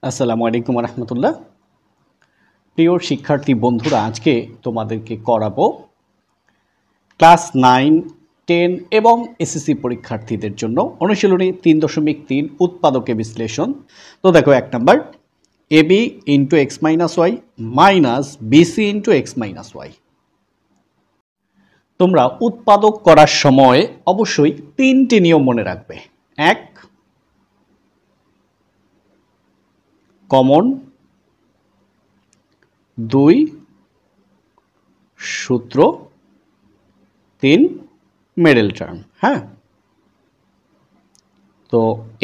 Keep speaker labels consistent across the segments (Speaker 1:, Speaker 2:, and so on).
Speaker 1: আসসালামু আলাইকুম রহমতুল্লাহ। প্রিয় শিক্ষার্থী বন্ধুরা, আজকে তোমাদেরকে করাবো ক্লাস 9, 10 এবং এসএসসি পরীক্ষার্থীদের জন্য অনুশীলনী 3.3 উৎপাদকে বিশ্লেষণ। তো দেখো 1 number AB into X minus Y minus BC into X minus Y. তোমরা উৎপাদক করার সময় অবশ্যই 3টি নিয়ম মনে রাখবে। 1, কমন, 2, সূত্র, 3, মিডল টার্ম। হ্যাঁ, তো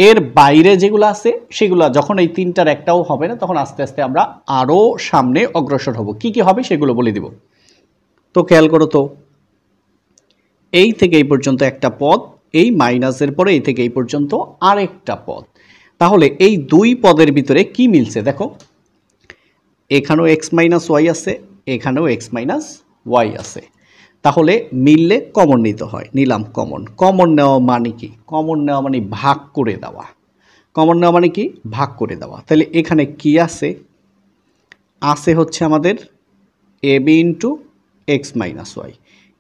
Speaker 1: এর বাইরে যেগুলো আছে সেগুলো যখন এই তিনটার একটাও হবে না, তখন আস্তে আস্তে আমরা আরো সামনে অগ্রসর হব। কি কি হবে সেগুলো বলে দিব। তো খেয়াল করো তো, এই থেকে এই পর্যন্ত একটা পদ, এই মাইনাসের পরে এই থেকে এই পর্যন্ত আরেকটা পদ। তাহলে এই দুই পদের ভিতরে কি মিলছে দেখো, এখানেও এক্স মাইনাস ওয়াই আছে, এখানেও এক্স মাইনাস ওয়াই আছে। তাহলে মিললে কমন নিতে হয়, নিলাম কমন। কমন নেওয়া মানে কি? কমন নেওয়া মানে ভাগ করে দেওয়া। কমন নেওয়া মানে কি? ভাগ করে দেওয়া। তাহলে এখানে কি আছে? আছে হচ্ছে আমাদের A B into X minus Y.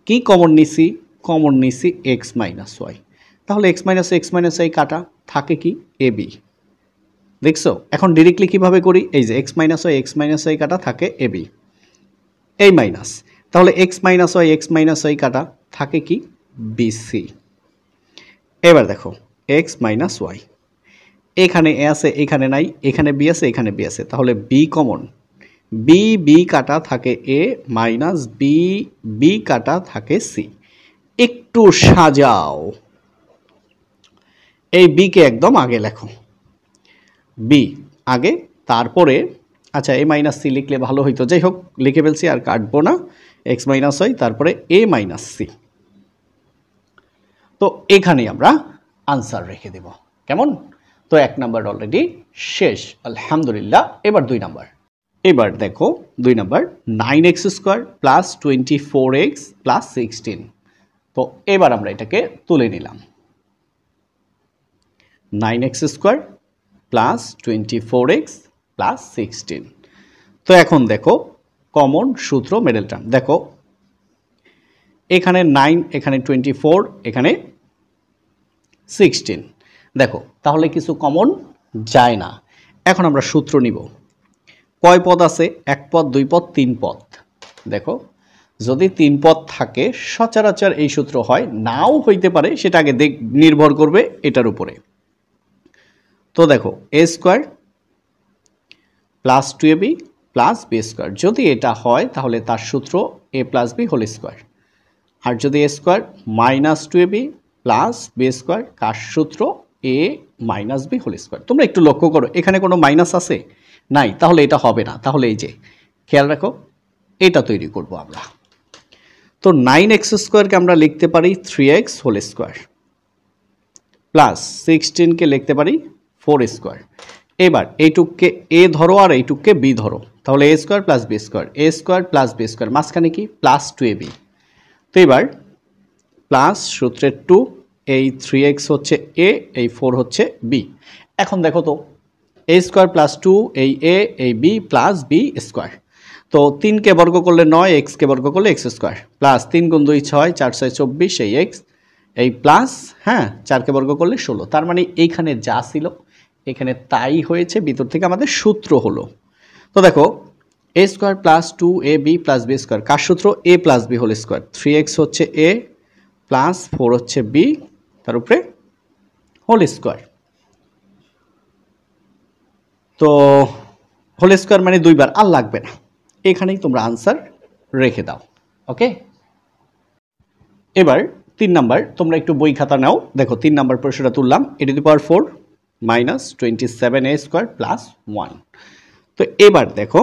Speaker 1: কি কমন নিছি? কমন নিছি এক্স মাইনাস ওয়াই। তাহলে এক্স মাইনাস ওয়াই কাটা, থাকে কি? A B. দেখছো? এখন ডিরেক্টলি কিভাবে করি? এই যে এক্স মাইনাস ওয়াই কাটা, থাকে এ বি, এই মাইনাস। তাহলে এক্স মাইনাস ওয়াই কাটা, থাকে কি? বিসি। এবার দেখো এক্স মাইনাস ওয়াই, এখানে এ আছে, এখানে নাই, এখানে বি আছে, এখানে বি আছে। তাহলে বি কমন, বি কাটা, থাকে এ, মাইনাস বি কাটা, থাকে সি। একটু সাজাও, এই বি কে একদম আগে লেখো, বি আগে, তারপরে আচ্ছা এ মাইনাস সি লিখলে ভালো হইতো, যাই হোক লিখে ফেলছি, আর কাটবো না। এক্স মাইনাস ওয়াই, তারপরে এ মাইনাস সি। তো এখানে আমরা আনসার রেখে দেব। কেমন? তো 1 নাম্বার অলরেডি শেষ, আলহামদুলিল্লাহ। এবার 2 নাম্বার। এবার দেখো 2 number 9x square plus 24x plus 16। তো এবার আমরা এটাকে তুলে নিলাম। 9x square plus 24x plus 16। তো এখন দেখো কমন, সূত্র, মিডল টার্ম। দেখো এখানে 9, এখানে 24, এখানে 16। দেখো তাহলে কিছু কমন যায় না। এখন আমরা সূত্র নিব। কয় পদ আছে? 1 পদ, 2 পদ, 3 পদ। দেখো যদি 3 পদ থাকে সচরাচর এই সূত্র হয়, নাও হইতে পারে, সেটা আগে নির্ভর করবে এটার উপরে। তো দেখো এ square plus 2ab plus B square, যদি এটা হয় তাহলে তার সূত্র এ প্লাস বি হোল স্কোয়ার। আর যদি A square minus 2ab plus B square, কার সূত্র? এ মাইনাস বি হোল স্কোয়ার। তোমরা একটু লক্ষ্য করো, এখানে কোনো মাইনাস আছে? নাই, তাহলে এটা হবে না। তাহলে এই যে খেয়াল রাখো, এটা তৈরি করব আমরা। তো 9x স্কোয়ারকে আমরা লিখতে পারি 3x হোল স্কোয়ার প্লাস 16কে লিখতে পারি 4 স্কোয়ার। এবার এইটুককে এ ধরো আর এইটুককে বি ধরো, তাহলে a square plus B square, a square plus B square, মাঝখানে কি? Plus 2ab। তো এবার প্লাস সূত্রের 2, এই 3x হচ্ছে এ, এই 4 হচ্ছে বি। এখন দেখো তো এ স্কোয়ার প্লাস 2, এই এ, এই বি, প্লাস বি স্কোয়ার। তো 3কে বর্গ করলে 9, এক্সকে বর্গ করলে এক্স স্কোয়ার, প্লাস 3 গুণ 2 6, 4 6 24, এই এক্স, এই প্লাস, হ্যাঁ 4কে বর্গ করলে 16। তার মানে এইখানে যা ছিল এখানে তাই হয়েছে, ভিতর থেকে আমাদের সূত্র হলো। তো দেখো এ square plus 2ab plus B square, কার সূত্র? এ plus B whole square. 3x হচ্ছে এ প্লাস 4 হচ্ছে বি, তার উপরে হোল স্কোয়ার। তো হোল স্কোয়ার মানে 2 বার, আর লাগবে না, এখানেই তোমরা আনসার রেখে দাও। ওকে, এবার 3 নাম্বার, তোমরা একটু বই খাতা নাও। দেখো 3 নাম্বার প্রশ্নটা তুললাম, A to the power 4 minus 27a square plus 1। তো এবার দেখো,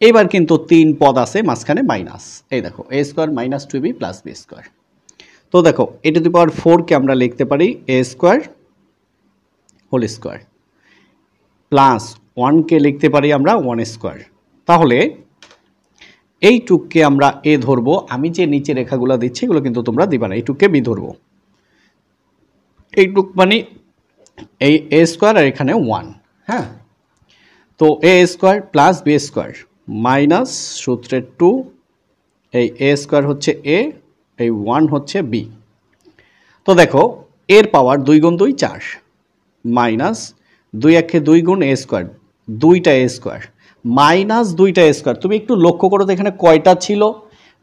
Speaker 1: এবার কিন্তু 3 পদ আছে, মাঝখানে মাইনাস। এই দেখো এ square minus 2b plus B square. তো দেখো এ টু দি পাওয়ার 4কে আমরা লিখতে পারি এ স্কোয়ার হোল স্কোয়ার প্লাস 1কে লিখতে পারি আমরা 1 স্কোয়ার। তাহলে এইটুককে আমরা এ ধরবো, আমি যে নিচে রেখাগুলো দিচ্ছি এগুলো কিন্তু তোমরা দিবা না, এইটুককে বি ধরবো। এইটুক মানে এই এ স্কোয়ার আর এখানে 1। হ্যাঁ, তো a square plus B square minus সূত্রের 2, এই এ স্কোয়ার হচ্ছে এ, এই 1 হচ্ছে বি। তো দেখো এর পাওয়ার 2 গুণ 2 4 মাইনাস 2 একে 2 গুণ এ স্কোয়ার, 2টা এ স্কোয়ার মাইনাস 2টা এ স্কোয়ার। তুমি একটু লক্ষ্য করো তো এখানে কয়টা ছিল,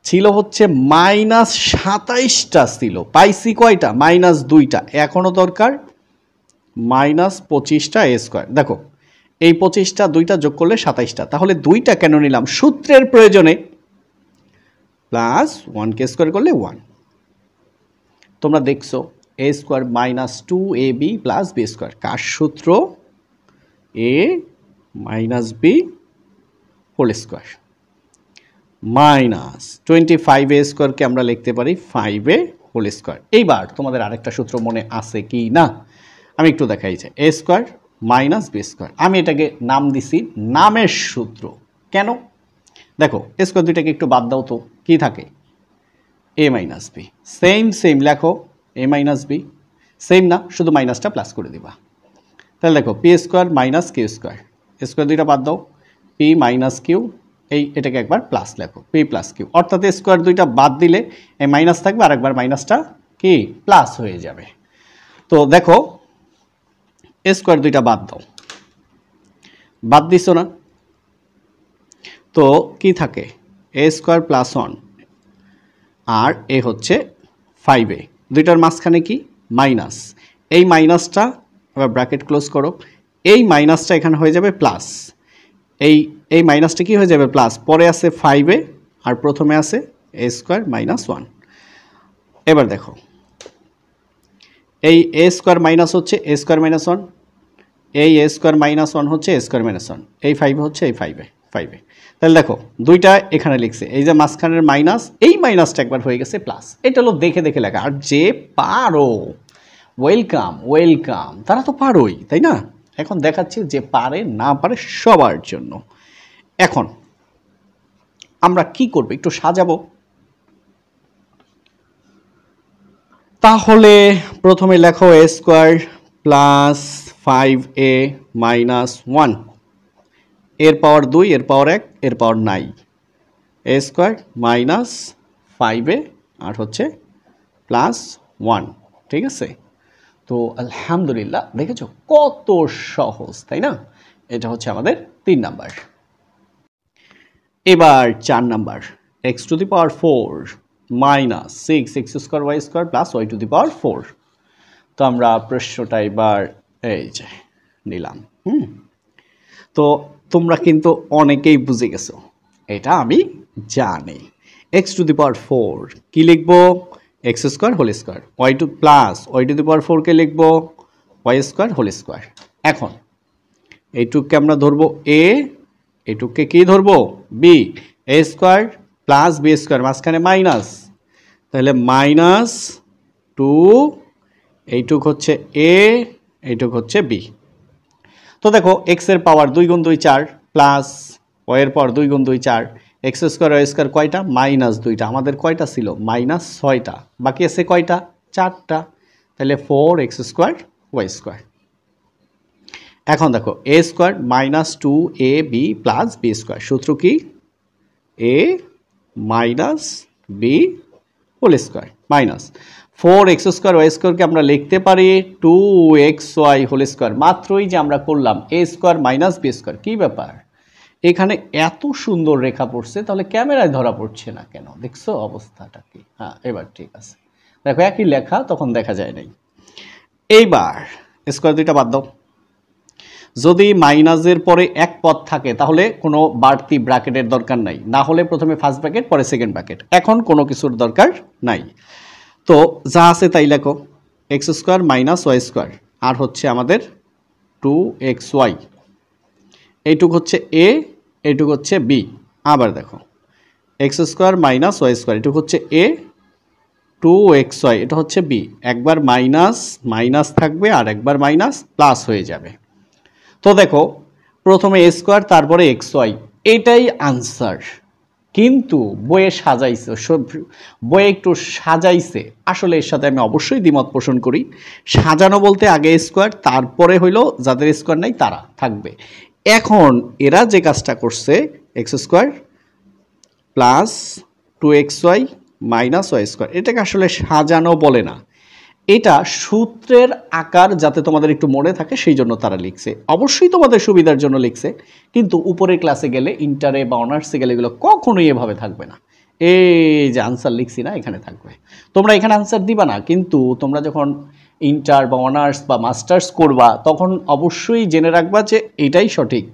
Speaker 1: ছিল হচ্ছে মাইনাস 27টা ছিল, পাইছি কয়টা মাইনাস 2টা, এখনও দরকার মাইনাস 25টা এ স্কোয়ার। দেখো এই 25টা 2টা যোগ করলে 27টা, তাহলে 2টা কেন নিলাম, সূত্রের প্রয়োজনে প্লাস 1কে স্কোয়ার করলে 1। তোমরা দেখছো a square minus 2ab plus B square, কার সূত্র, এ minus B whole square minus 25a স্কোয়ারকে আমরা লিখতে পারি 5a হোল স্কোয়ার। এইবার তোমাদের আরেকটা সূত্র মনে আছে কি না, আমি একটু দেখাই যে এ স্কোয়ার মাইনাস বি স্কোয়ার, আমি এটাকে নাম দিছি নামের সূত্র। কেন, দেখো এ স্কোয়ার দুইটাকে একটু বাদ দাও তো, কি থাকে এ মাইনাস বি, সেম লেখো এ মাইনাস বি, সেম না, শুধু মাইনাসটা প্লাস করে দিবা। তাহলে দেখো P square minus Q square, square দুইটা বাদ দাও, পি মাইনাস কিউ, এটাকে একবার প্লাস লেখো পি প্লাস কিউ, অর্থাৎ স্কোয়ার দুইটা বাদ দিলে এই মাইনাস থাকবে আর একবার মাইনাসটা কি প্লাস হয়ে যাবে। তো দেখো স্কোয়ার দুইটা বাদ দাও, বাদ দিছো না, তো কি থাকে এ স্কোয়ার প্লাস 1 আর এ হচ্ছে 5a, দুইটার মাঝখানে কি মাইনাস, এই মাইনাসটা আবার ব্র্যাকেট ক্লোজ করো, এই মাইনাসটা এখানে হয়ে যাবে প্লাস, এই মাইনাসটা কি হয়ে যাবে প্লাস, পরে আছে 5a আর প্রথমে আছে এ স্কোয়ার মাইনাস 1। এবার দেখো এই এ স্কোয়ার মাইনাস হচ্ছে এ স্কোয়ার মাইনাস 1, এই এ স্কোয়ার মাইনাস 1 হচ্ছে এ স্কোয়ার মাইনাস 1, এই 5 হচ্ছে এই 5a। তাহলে দেখো দুইটা এখানে লিখছে, এই যে মাঝখানের মাইনাস, এই মাইনাসটা একবার হয়ে গেছে প্লাস, এটা হলো দেখে দেখে লেখা। আর যে পারো ওয়েলকাম, তারা তো পারোই তাই না, এখন দেখাচ্ছি যে পারে না পারে সবার জন্য। এখন আমরা কি করব, একটু সাজাবো। তাহলে প্রথমে লেখো এ স্কোয়ার প্লাস 5a মাইনাস 1, এর পাওয়ার 2, এর পাওয়ার 1, এর পাওয়ার নাই, এ স্কোয়ার মাইনাস 5a আর হচ্ছে প্লাস 1, ঠিক আছে। তো আলহামদুলিল্লাহ দেখেছো কত সহজ তাই না, এটা হচ্ছে আমাদের 3 নাম্বার। এবার 4 number, x to the power 4 minus 6 x square y square plus y to the power 4। তো আমরা প্রশ্নটা এবার এই যে নিলাম। তো তোমরা কিন্তু অনেকেই বুঝে গেছো, এটা আমি জানি। এক্স টু দি পাওয়ার 4 কি লিখবো, x square whole square, y two plus y to the power 4কে লিখবো ওয়াই স্কোয়ার হোল স্কোয়ার। এখন এইটুককে আমরা ধরবো এ, এইটুককে কি ধরবো বি, এ স্কোয়ার প্লাস বি স্কোয়ার মাঝখানে মাইনাস, তাহলে মাইনাস 2, এইটুক হচ্ছে এ, এইটুক হচ্ছে বি। তো দেখো এক্স এর পাওয়ার 2 গুণ 2 4 প্লাস ওয়াই এর পাওয়ার 2 গুণ 2 4, এক্স স্কোয়ার ওয়াই স্কোয়ার কয়টা মাইনাস 2টা, আমাদের কয়টা ছিল মাইনাস 6টা, বাকি আছে কয়টা 4টা, তাহলে 4 এক্স স্কোয়ার ওয়াই স্কোয়ার। এখন দেখো এ square minus 2ab plus B square, সূত্র কি a minus B whole square minus 4 x square y স্কোয়ারকে আমরা লিখতে পারি 2xy হোল স্কোয়ার। মাত্রই যে আমরা করলাম এ স্কোয়ার মাইনাস বি স্কোয়ার, কী ব্যাপার এখানে এত সুন্দর রেখা পড়ছে, তাহলে ক্যামেরায় ধরা পড়ছে না কেন, দেখছো অবস্থাটা কি? হ্যাঁ এবার ঠিক আছে, দেখো একই লেখা তখন দেখা যায় নাই। এইবার স্কোয়ার দুইটা বাদ দাও, যদি মাইনাসের পরে এক পদ থাকে তাহলে কোনো বাড়তি ব্র্যাকেটের দরকার নাই, না হলে প্রথমে ফার্স্ট ব্র্যাকেট পরে সেকেন্ড ব্র্যাকেট, এখন কোনো কিছুর দরকার নাই। তো যা আছে তাই লেখো, x square minus y square আর হচ্ছে আমাদের 2xy, এইটুক হচ্ছে এ, এইটুক হচ্ছে বি। আবার দেখো x square minus y square, এইটুক হচ্ছে এ, 2xy এটা হচ্ছে বি, একবার মাইনাস মাইনাস থাকবে আর একবার মাইনাস প্লাস হয়ে যাবে। তো দেখো প্রথমে এ স্কোয়ার তারপরে xy, এটাই আনসার, কিন্তু বইয়ে সাজাইছে, বইয়ে একটু সাজাইছে, আসলে এর সাথে আমি অবশ্যই দ্বিমত পোষণ করি। সাজানো বলতে আগে স্কোয়ার তারপরে হইলো যাদের স্কোয়ার নাই তারা থাকবে, এখন এরা যে কাজটা করছে x square plus 2xy minus y square, এটাকে আসলে সাজানো বলে না, এটা সূত্রের আকার যাতে তোমাদের একটু মনে থাকে সেই জন্য তারা লিখছে, অবশ্যই তোমাদের সুবিধার জন্য লিখছে, কিন্তু উপরের ক্লাসে গেলে ইন্টারে বা অনার্সে গেলে এগুলো কখনোই এভাবে থাকবে না। এই যে আনসার লিখছি না, এখানে থাকবে, তোমরা এখানে আনসার দিবা না, কিন্তু তোমরা যখন ইন্টার বা অনার্স বা মাস্টার্স করবা তখন অবশ্যই জেনে রাখবা যে এটাই সঠিক,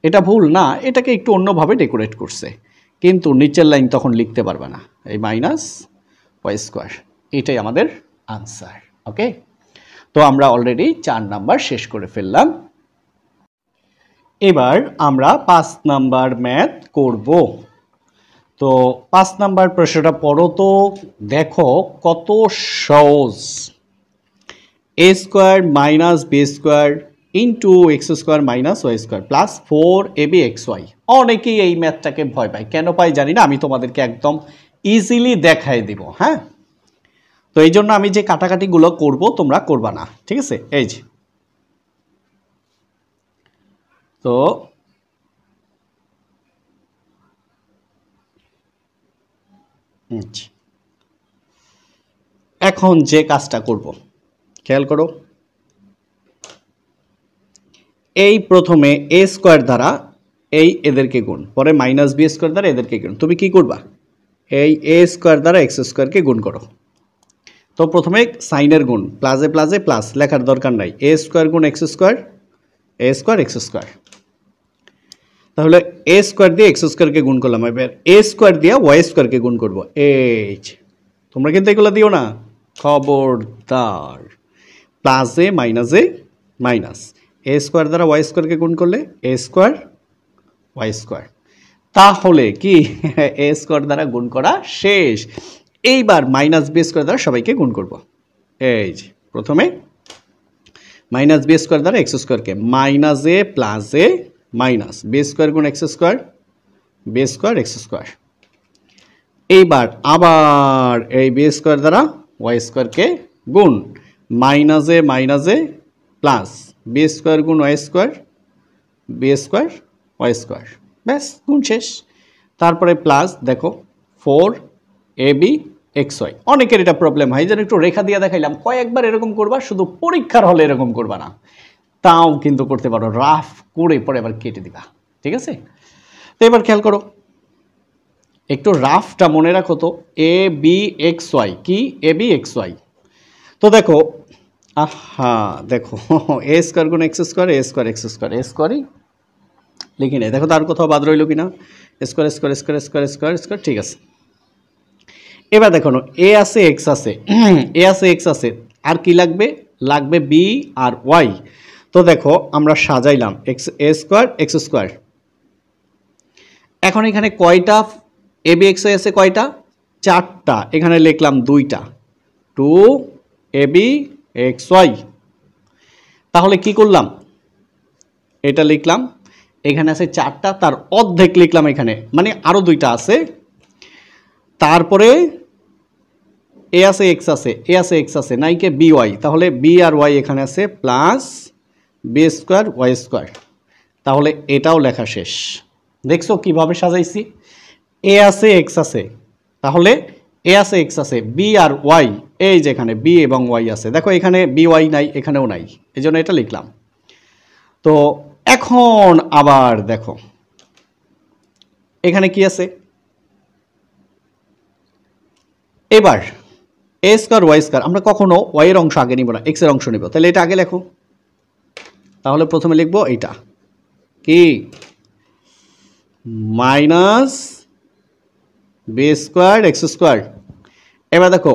Speaker 1: এটা ভুল না, এটাকে একটু অন্যভাবে ডেকোরেট করছে, কিন্তু নিচের লাইন তখন লিখতে পারবে না, এই মাইনাস ওয়াই স্কোয়ার, এটাই আমাদের আনসার। ওকে, তো আমরা অলরেডি 4 নাম্বার শেষ করে ফেললাম। এবার আমরা 5 নাম্বার ম্যাথ করব। তো 5 নাম্বার প্রশ্নটা পড়ো তো, দেখো কত সহজ। A square minus b square into x square minus y square plus 4ab xy। অনেকেই এই ম্যাথটাকে ভয় পায়, কেন পাই জানি না, আমি তোমাদেরকে একদম ইজিলি দেখাই দিব। হ্যাঁ, তো এই জন্য আমি যে কাটাকাটিগুলো করব তোমরা করবা না, ঠিক আছে। এই যে তো এখন যে কাজটা করব খেয়াল করো, এই প্রথমে এ স্কোয়ার দ্বারা এই এদেরকে গুণ, পরে মাইনাস বি স্কোয়ার দ্বারা এদেরকে গুণ, তুমি কি করবা, এই এ স্কোয়ার দ্বারা এক্স স্কোয়ারকে গুণ করো। তো প্রথমে সাইনের গুণ, প্লাসে প্লাসে প্লাস, লেখার দরকার নাই, এ স্কোয়ার গুণ x square, a square x square, তাহলে এ স্কোয়ার দিয়ে এক্স স্কোয়ারকে গুণ করলাম, এবার এ স্কোয়ার দিয়ে ওয়াই স্কোয়ারকে গুণ করবো। এই তোমরা কিন্তু এগুলো দিও না, খবরদার, প্লাসে মাইনাসে মাইনাস, এ স্কোয়ার দ্বারা ওয়াই স্কোয়ারকে গুণ করলে এ স্কোয়ার ওয়াই স্কোয়ার, তাহলে কি এ স্কোয়ার দ্বারা গুণ করা শেষ। এইবার মাইনাস বি স্কোয়ার দ্বারা সবাইকে গুণ করব। এই যে প্রথমে মাইনাস বি স্কোয়ার দ্বারা এক্স স্কোয়ারকে, minus a plus a minus b square গুণ x square, b square x square. এইবার আবার এই বি স্কোয়ার দ্বারা ওয়াই স্কোয়ারকে গুণ, মাইনাসে মাইনাসে প্লাস বি স্কোয়ার গুণ y square, b square y square, ব্যাস গুণ শেষ। তারপরে প্লাস দেখো 4ab xy। অনেকের এটা প্রবলেম হয়, যেন একটু রেখা দিয়ে দেখাইলাম, কয়েকবার এরকম করবা, শুধু পরীক্ষার হলে এরকম করবা না, তাও কিন্তু করতে পারো, রাফ করে পরে আবার কেটে দিবা, ঠিক আছে। তো এবার খেয়াল করো, একটু রাফটা মনে রাখো তো, এ বি এক্স ওয়াই কি, এ বি এক্স ওয়াই। তো দেখো, আহা দেখো এ স্কোয়ার গুণ x square, a square x square, এ স্কোয়ারই লিখি নেই, দেখো তার কোথাও বাদ রইল কিনা, square square square square square square, ঠিক আছে। এবার দেখো এ আছে এক্স আছে, এ আছে এক্স আছে, আর কি লাগবে, লাগবে বি আর ওয়াই। তো দেখো আমরা সাজাইলাম এক্স, এ স্কোয়ার এক্স স্কোয়ার। এখন এখানে কয়টা এ বি এক্স ওয়াই আছে, কয়টা, 4টা, এখানে লিখলাম 2টা, 2ab xy। তাহলে কি করলাম, এটা লিখলাম, এখানে আছে 4টা, তার অর্ধেক লিখলাম এখানে, মানে আরো 2টা আছে। তারপরে এ আছে এক্স আছে, এ আছে এক্স আছে, নাইকে বি ওয়াই, তাহলে বি আর ওয়াই এখানে আছে, plus B square y square, তাহলে এটাও লেখা শেষ। দেখছো কিভাবে সাজাইছি, এ আছে এক্স আছে, তাহলে এ আছে এক্স আছে, বি আর ওয়াই, এই যেখানে বি এবং ওয়াই আছে, দেখো এখানে বি ওয়াই নাই, এখানেও নাই, এই জন্য এটা লিখলাম। তো এখন আবার দেখো এখানে কি আছে, এবার এ স্কোয়ার ওয়াই স্কোয়ার, আমরা কখনো ওয়াই এর অংশ আগে নিব না, এক্স এর অংশ নিব, তাহলে এটা আগে লেখো। তাহলে প্রথমে লিখবো এইটা কি, minus b square x square. এবার দেখো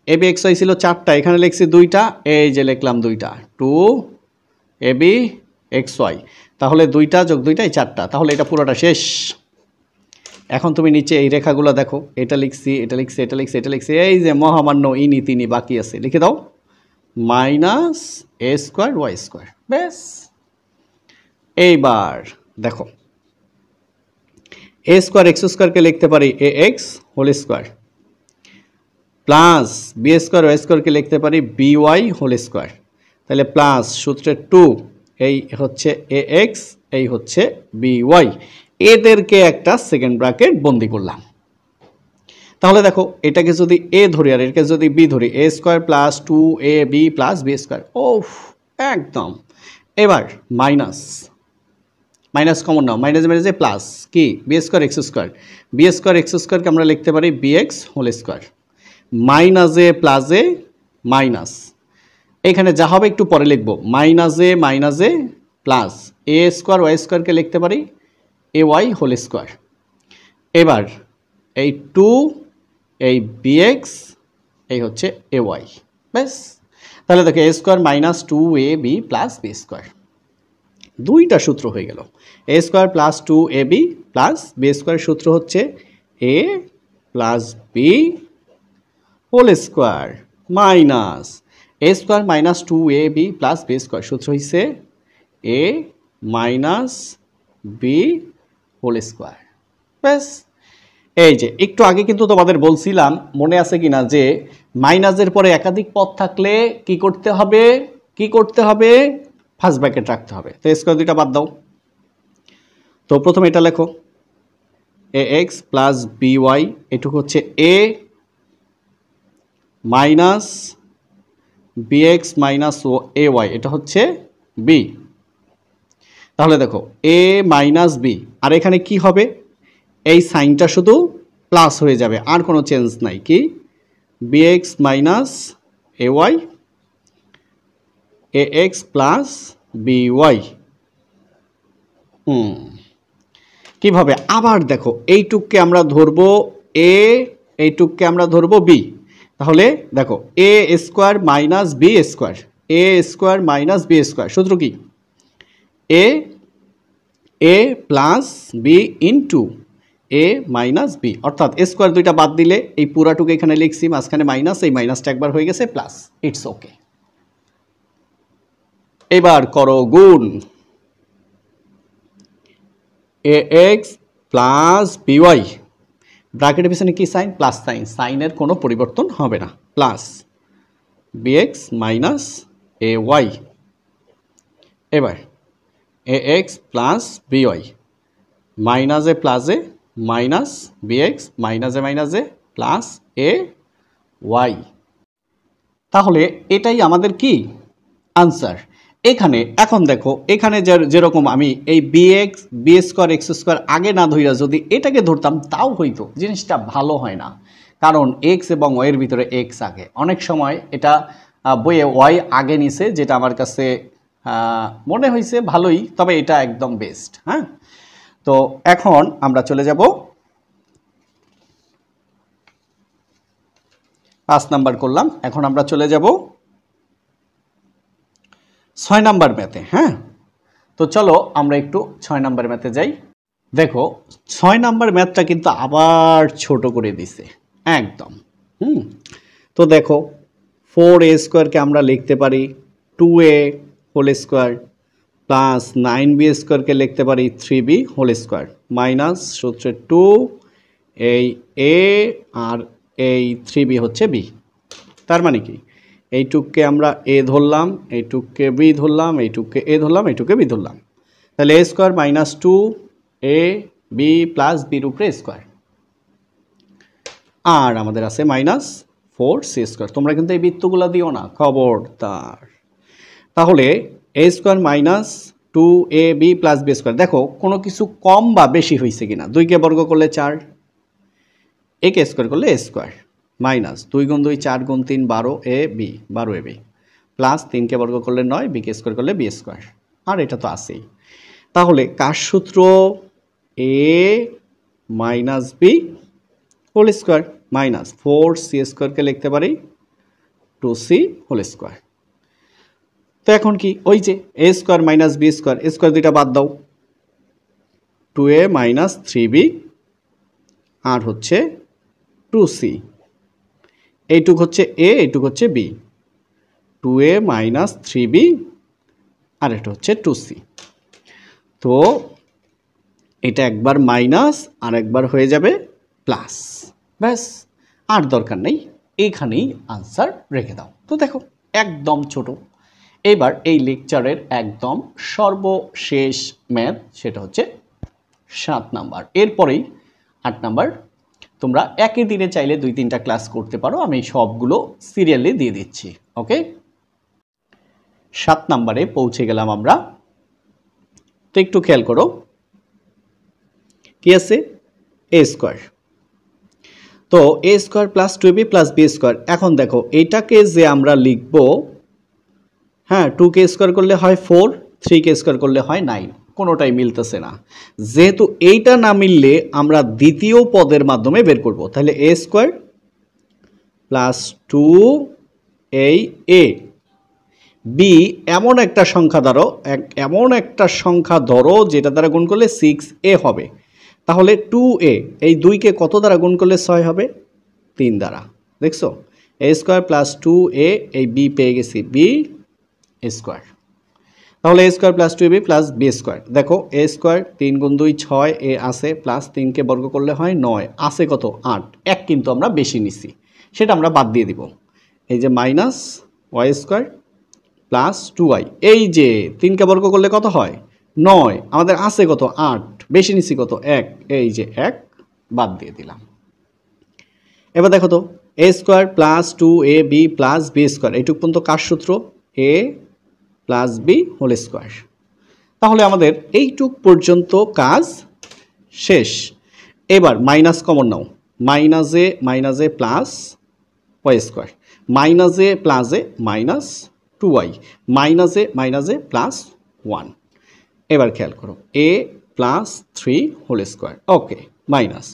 Speaker 1: এ বি এক্স ওয়াই ছিল 4টা, এখানে লিখছি 2টা, এই যে লিখলাম 2টা, 2ab xy, তাহলে 2টা যোগ 2টাই 4টা, তাহলে এটা পুরোটা শেষ। এখন তুমি নিচে এই রেখাগুলো দেখো, এটা লিখছি, এটা লিখছি, এটা লিখছি, এটা লিখছি, এই যে মহামান্য ইনি তিনি বাকি আছে, লিখে দাও minus a square y square, ব্যাস। এইবার দেখো এ স্কোয়ার এক্স স্কোয়ারকে লিখতে পারি a x whole square, plus B square y স্কোয়ারকে লিখতে পারি বি ওয়াই হোল স্কোয়ার, তাহলে প্লাস সূত্রে 2, এই হচ্ছে এ এক্স এই হচ্ছে by, এদেরকে একটা সেকেন্ড ব্র্যাকেট বন্দি করলাম। তাহলে দেখো এটাকে যদি a ধরি আর এটাকে যদি b ধরি, a square plus 2ab plus b square, ওফ একদম। এবার মাইনাস মাইনাস কমন নাও, মাইনাস মাইনাসে প্লাস কি b square x square, b square x স্কয়ারকে আমরা লিখতে পারি bx হোল স্কয়ার, মাইনাসে প্লাসে মাইনাস, এখানে যা হবে একটু পরে লিখব, মাইনাসে মাইনাসে প্লাস এ স্কয়ার ওয়াই স্কয়ারকে লিখতে পারি এ ওয়াই হোল স্কয়ার। এবার এই 2 এই bx এই হচ্ছে এ ওয়াই, ব্যাস। তাহলে দেখো a square minus 2ab plus b square, দুইটা সূত্র হয়ে গেল। A square plus 2ab plus b square সূত্র হচ্ছে a plus B whole square minus a square minus 2ab plus b square সূত্র হচ্ছে a minus B whole square, ব্যাস। এই যে একটু আগে কিন্তু তোমাদের বলছিলাম, মনে আছে কিনা, যে মাইনাসের পরে একাধিক পদ থাকলে কি করতে হবে, কি করতে হবে, ফার্স্ট ব্র্যাকেট রাখতে হবে। তো স্কয়ার দুইটা বাদ দাও। তো প্রথমে এটা লেখো ax প্লাস by, এটুকু হচ্ছে a minus bx minus ay, এটা হচ্ছে b। তাহলে দেখো a মাইনাস b, আর এখানে কি হবে, এই সাইনটা শুধু প্লাস হয়ে যাবে, আর কোনো চেঞ্জ নাই, কি bx minus ay ax plus by। কিভাবে, আবার দেখো এইটুককে আমরা ধরবো a, এইটুককে আমরা ধরবো b, তাহলে দেখো a square minus b square, a square minus b square সূত্র কি a plus b into a minus b, অর্থাৎ a স্কয়ার দুইটা বাদ দিলে এই পুরাটুকু এখানে লিখছি, মাঝখানে মাইনাস, এই মাইনাসটা একবার হয়ে গেছে প্লাস, ইটস ওকে। এবার করো গুণ ax প্লাস by, ব্র্যাকেটের পিছনে কি সাইন, প্লাস সাইন, সাইনের কোনো পরিবর্তন হবে না, প্লাস bx মাইনাস ay। এবার ax প্লাস by, মাইনাসে প্লাসে মাইনাস bx মাইনাসে মাইনাসে প্লাস ay। তাহলে এটাই আমাদের কি আনসার। এখানে এখন দেখো, এখানে যেরকম আমি এই bx b square x square আগে না ধইরা যদি এটাকে ধরতাম তাও হইতো, জিনিসটা ভালো হয় না, কারণ x এবং y এর ভিতরে x আগে, অনেক সময় এটা বইয়ে y আগে নিছে, যেটা আমার কাছে মনে হয়েছে ভালোই, তবে এটা একদম বেস্ট। হ্যাঁ, তো এখন আমরা চলে যাব 5 নাম্বার করলাম, এখন আমরা চলে যাব 6 নাম্বার ম্যাথে। হ্যাঁ, তো চলো আমরা একটু 6 নাম্বার ম্যাথে যাই। দেখো 6 নাম্বার ম্যাথটা কিন্তু আবার ছোট করে দিছে একদম। তো দেখো 4a স্কয়ারকে আমরা লিখতে পারি 2a whole square plus 9b স্কয়ারকে লিখতে পারি 3b হোল স্কয়ার মাইনাস সূত্রে 2 এই a আর এই 3b হচ্ছে b। তার মানে কি, এইটুককে আমরা a ধরলাম, এইটুককে b ধরলাম, এইটুককে a ধরলাম, এইটুককে b ধরলাম, তাহলে a square minus 2ab plus b এর উপরে স্কয়ার, আর আমাদের আছে মাইনাস 4c স্কয়ার। তোমরা কিন্তু এই বৃত্তগুলো দিও না, খবরদার। তাহলে a square minus 2ab plus b square, দেখো কোনো কিছু কম বা বেশি হয়েছে কিনা, 2কে বর্গ করলে 4, a কে স্কয়ার করলে a স্কয়ার মাইনাস 2 গুণ 2 4 গুণ 3 12ab 12ab প্লাস 3কে বর্গ করলে 9, b কে স্কয়ার করলে b স্কয়ার, আর এটা তো আছেই। তাহলে কার সূত্র, a minus b whole square minus 4c স্কয়ারকে লিখতে পারি 2c হোল স্কয়ার। তো এখন কি, ওই যে a square minus b square, a square দুইটা বাদ দাও, 2a মাইনাস 3b আর হচ্ছে 2c, এইটুক হচ্ছে a, এইটুক হচ্ছে b, 2a মাইনাস 3b আর এটা হচ্ছে 2c। তো এটা একবার মাইনাস আর একবার হয়ে যাবে প্লাস, ব্যাস, আর দরকার নেই, এইখানেই আনসার রেখে দাও। তো দেখো একদম ছোট, এবার এই লেকচারের একদম সর্বশেষ ম্যাথ, সেটা হচ্ছে 7 নাম্বার। এরপরেই 8 নাম্বার। তোমরা একই দিনে চাইলে 2-3টা ক্লাস করতে পারো, আমি সবগুলো সিরিয়ালি দিয়ে দিচ্ছি। ওকে, 7 নাম্বারে পৌঁছে গেলাম আমরা। তো একটু খেয়াল করো কি আছে, এ স্কোয়ার। তো a square plus 2b plus B square. এখন দেখো এইটাকে যে আমরা লিখবো, হ্যাঁ 2k স্কোয়ার করলে হয় 4, 3k স্কোয়ার করলে হয় 9, কোনোটাই মিলতেছে না। যেহেতু এইটা না মিললে আমরা দ্বিতীয় পদের মাধ্যমে বের করব। তাহলে এ স্কোয়ার প্লাস 2 এই এ বি এমন একটা সংখ্যা ধরো, এমন একটা সংখ্যা ধরো যেটা দ্বারা গুণ করলে 6a হবে। তাহলে 2a, এই 2কে কত দ্বারা গুণ করলে 6 হবে? 3 দ্বারা। দেখছো, এ স্কোয়ার প্লাস 2a, এই বি পেয়ে গেছি বি স্কোয়ার। তাহলে a square plus 2b plus B square. দেখো এ স্কোয়ার 3 গুণ 2 6, এ আছে প্লাস 3কে বর্গ করলে হয় 9, আছে কত 8, এক কিন্তু আমরা বেশি নিছি, সেটা আমরা বাদ দিয়ে দিব। এই যে minus y square plus 2y, এই যে 3কে বর্গ করলে কত হয় 9, আমাদের আছে কত 8, বেশি নিছি কত 1, এই যে 1 বাদ দিয়ে দিলাম। এবার দেখো তো a square plus 2ab plus B square, এইটুক পর্যন্ত কার সূত্র? এ প্লাস বি হোল স্কোয়ার। তাহলে আমাদের এইটুক পর্যন্ত কাজ শেষ। এবার মাইনাস কমন নাও, মাইনাসে প্লাস ওয়াই স্কোয়ার, মাইনাসে প্লাসে মাইনাস 2y, মাইনাসে প্লাস 1। এবার খেয়াল করো এ প্লাস 3 হোল স্কোয়ার। ওকে, মাইনাস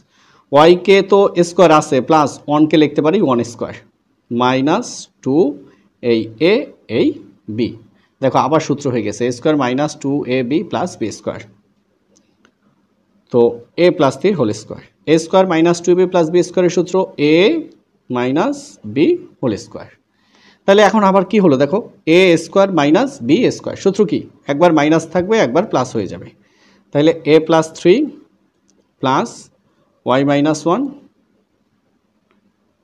Speaker 1: ওয়াইকে তো স্কোয়ার আছে, প্লাস 1কে লিখতে পারি 1 স্কোয়ার, মাইনাস 2 এই এ এই বি। দেখো আবার সূত্র হয়ে গেছে a square minus 2ab plus B square. তো a plus 3 whole square, a square minus 2b plus b স্কোয়ারের সূত্র এ মাইনাস বি হোল স্কোয়ার। তাহলে এখন আবার কি হলো দেখো, এ স্কোয়ার মাইনাস বি স্কোয়ার, সূত্র কি? একবার মাইনাস থাকবে, একবার প্লাস হয়ে যাবে। তাহলে এ প্লাস 3 প্লাস ওয়াই মাইনাস 1,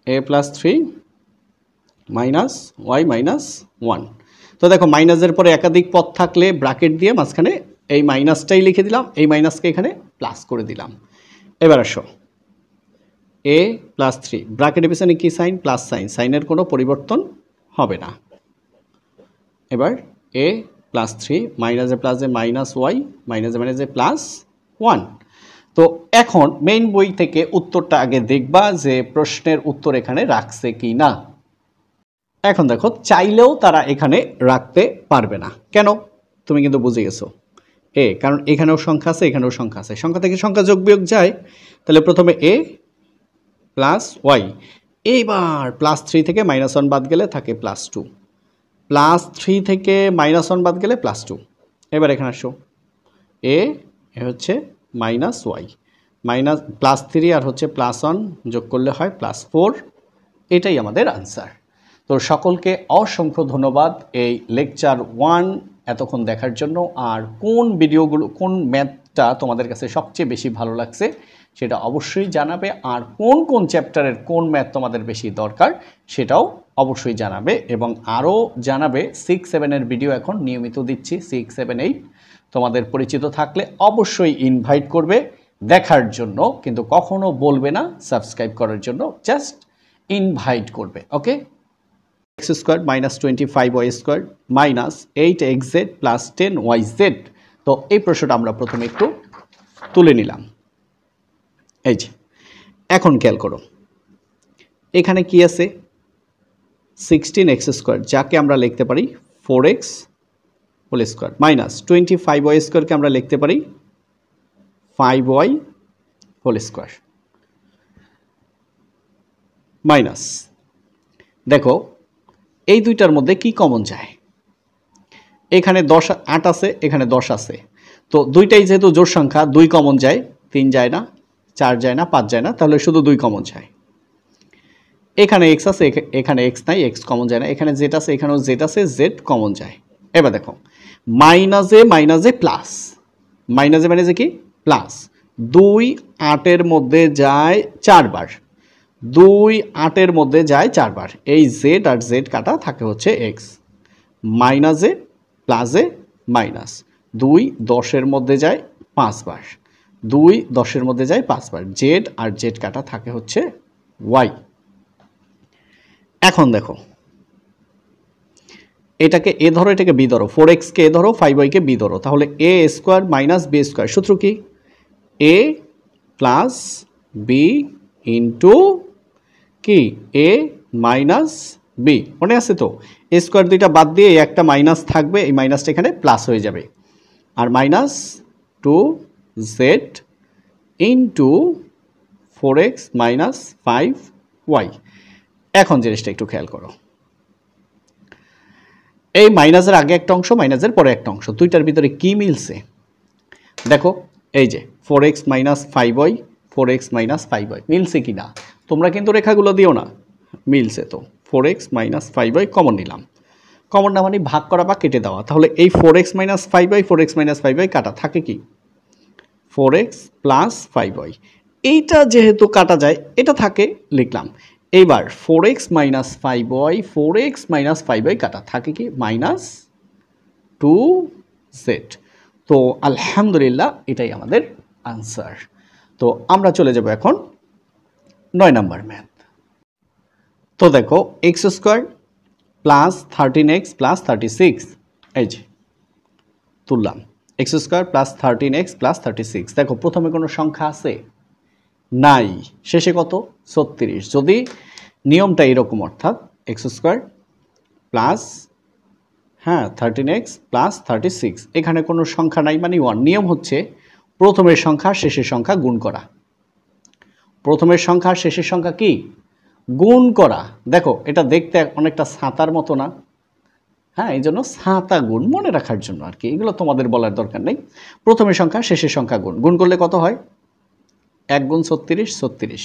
Speaker 1: এ প্লাস 3 মাইনাস ওয়াই মাইনাস 1। তো দেখো মাইনাসের পরে একাধিক পদ থাকলে ব্র্যাকেট দিয়ে মাঝখানে এই মাইনাসটাই লিখে দিলাম, এই মাইনাসকে এখানে প্লাস করে দিলাম। এবার আসো এ প্লাস 3, ব্র্যাকেটের পিছনে কি সাইন? প্লাস সাইন, সাইনের কোনো পরিবর্তন হবে না। এবার এ প্লাস 3 মাইনাসে মাইনাস ওয়াই, মাইনাসে প্লাস 1। তো এখন মেইন বই থেকে উত্তরটা আগে দেখবা যে প্রশ্নের উত্তর এখানে রাখছে কি না। এখন দেখো চাইলেও তারা এখানে রাখতে পারবে না। কেন? তুমি কিন্তু বুঝে গেছো। কারণ এখানেও সংখ্যা আছে, এখানেও সংখ্যা আছে, সংখ্যা থেকে সংখ্যা যোগ বিয়োগ যায়। তাহলে প্রথমে এ প্লাস ওয়াই, এইবার প্লাস 3 থেকে মাইনাস 1 বাদ গেলে থাকে প্লাস 2, প্লাস 3 থেকে মাইনাস 1 বাদ গেলে প্লাস 2। এবার এখানে আসো এ হচ্ছে মাইনাস ওয়াই, মাইনাস প্লাস 3 আর হচ্ছে প্লাস 1 যোগ করলে হয় প্লাস 4। এটাই আমাদের আনসার। তো সকলকে অসংখ্য ধন্যবাদ এই লেকচার 1 এতক্ষণ দেখার জন্য। আর কোন ভিডিওগুলো, কোন ম্যাথটা তোমাদের কাছে সবচেয়ে বেশি ভালো লাগছে সেটা অবশ্যই জানাবে। আর কোন কোন চ্যাপ্টারের কোন ম্যাথ তোমাদের বেশি দরকার সেটাও অবশ্যই জানাবে। এবং আরও জানাবে 6-7 ভিডিও এখন নিয়মিত দিচ্ছি, 6-7-8 তোমাদের পরিচিত থাকলে অবশ্যই ইনভাইট করবে দেখার জন্য, কিন্তু কখনো বলবে না সাবস্ক্রাইব করার জন্য, জাস্ট ইনভাইট করবে। ওকে, x square minus 25y square minus 8xz plus 10yz। তো এই প্রশ্নটা আমরা প্রথমে একটু তুলে নিলাম। এই যে এখন খেয়াল করো এখানে কি আছে 16x স্কোয়ার, যাকে আমরা লিখতে পারি 4x whole square, minus 25y স্কোয়ারকে আমরা লিখতে পারি 5y হোল স্কোয়ার, মাইনাস দেখো এই দুইটার মধ্যে কি কমন যায়? এখানে 8 আছে, এখানে 10 আছে। তো দুইটাই যেহেতু জোড় সংখ্যা, 2 কমন যায়, 3 যায় না, 4 যায় না, 5 যায় না, তাহলে শুধু 2 কমন যায়। এখানে x আছে, এখানে x নাই, x কমন যায় না। এখানে z আছে, এখানেও z আছে, z কমন যায়। এবার দেখো মাইনাসে প্লাস, মাইনাসে কি প্লাস, 2 8-এর মধ্যে যায় 4 বার, 2 8-এর মধ্যে যায় 4 বার। এই z আর z কাটা থাকে হচ্ছে x, মাইনাসে প্লাসে মাইনাস, 2 10-এর মধ্যে যায় 5 বার, 2 10-এর মধ্যে যায় 5 বার, জেড আর জেড কাটা থাকে হচ্ছে ওয়াই। এখন দেখো এটাকে এ ধরো, এটাকে বি ধরো, 4x কে এ ধরো, 5y কে বি ধরো, তাহলে a square minus b square, সূত্র কি? এ প্লাস বি ইন্টু কি এ মাইনাস বি, মনে আছে তো? এ স্কোয়ার দুইটা বাদ দিয়ে একটা মাইনাস থাকবে, এই মাইনাসটা এখানে প্লাস হয়ে যাবে, আর minus 2z into 4x minus 5y। এখন জিনিসটা একটু খেয়াল করো, এই মাইনাসের আগে একটা অংশ, মাইনাসের পরে একটা অংশ, দুইটার ভিতরে কি মিলছে দেখো, এই যে 4x minus 5y, 4x minus 5y মিলছে কি না? তোমরা কিন্তু রেখাগুলো দিও না, মিলছে তো। 4x মাইনাস 5y কমন নিলাম, কমন না মানে ভাগ করা বা কেটে দেওয়া, তাহলে এই 4x minus 5y, 4x minus 5y কাটা থাকে কি 4x প্লাস 5y, এইটা যেহেতু কাটা যায় এটা থাকে, লিখলাম। এইবার 4x minus 5y, 4x minus 5y কাটা থাকে কি মাইনাস 2z। তো আলহামদুলিল্লাহ এটাই আমাদের আনসার। তো আমরা চলে যাব এখন 9 নম্বর ম্যাথ। তো দেখো x square plus 13x plus 36, এই যে তুললাম, x square plus 13x plus 36। দেখো প্রথমে কোনো সংখ্যা আছে নাই, শেষে কত 36, যদি নিয়মটা এরকম, অর্থাৎ x square plus 13x plus 36, এখানে কোনো সংখ্যা নাই মানে 1, নিয়ম হচ্ছে প্রথমের সংখ্যা শেষের সংখ্যা গুণ করা, প্রথমের সংখ্যা শেষের সংখ্যা কি গুণ করা। দেখো এটা দেখতে অনেকটা ছাতার মতো না? এই জন্য ছাতা গুণ মনে রাখার জন্য আর কি, এগুলো তোমাদের বলার দরকার নেই। প্রথমের সংখ্যা শেষের সংখ্যা গুণ, গুণ করলে কত হয় 1 গুণ 36, 36।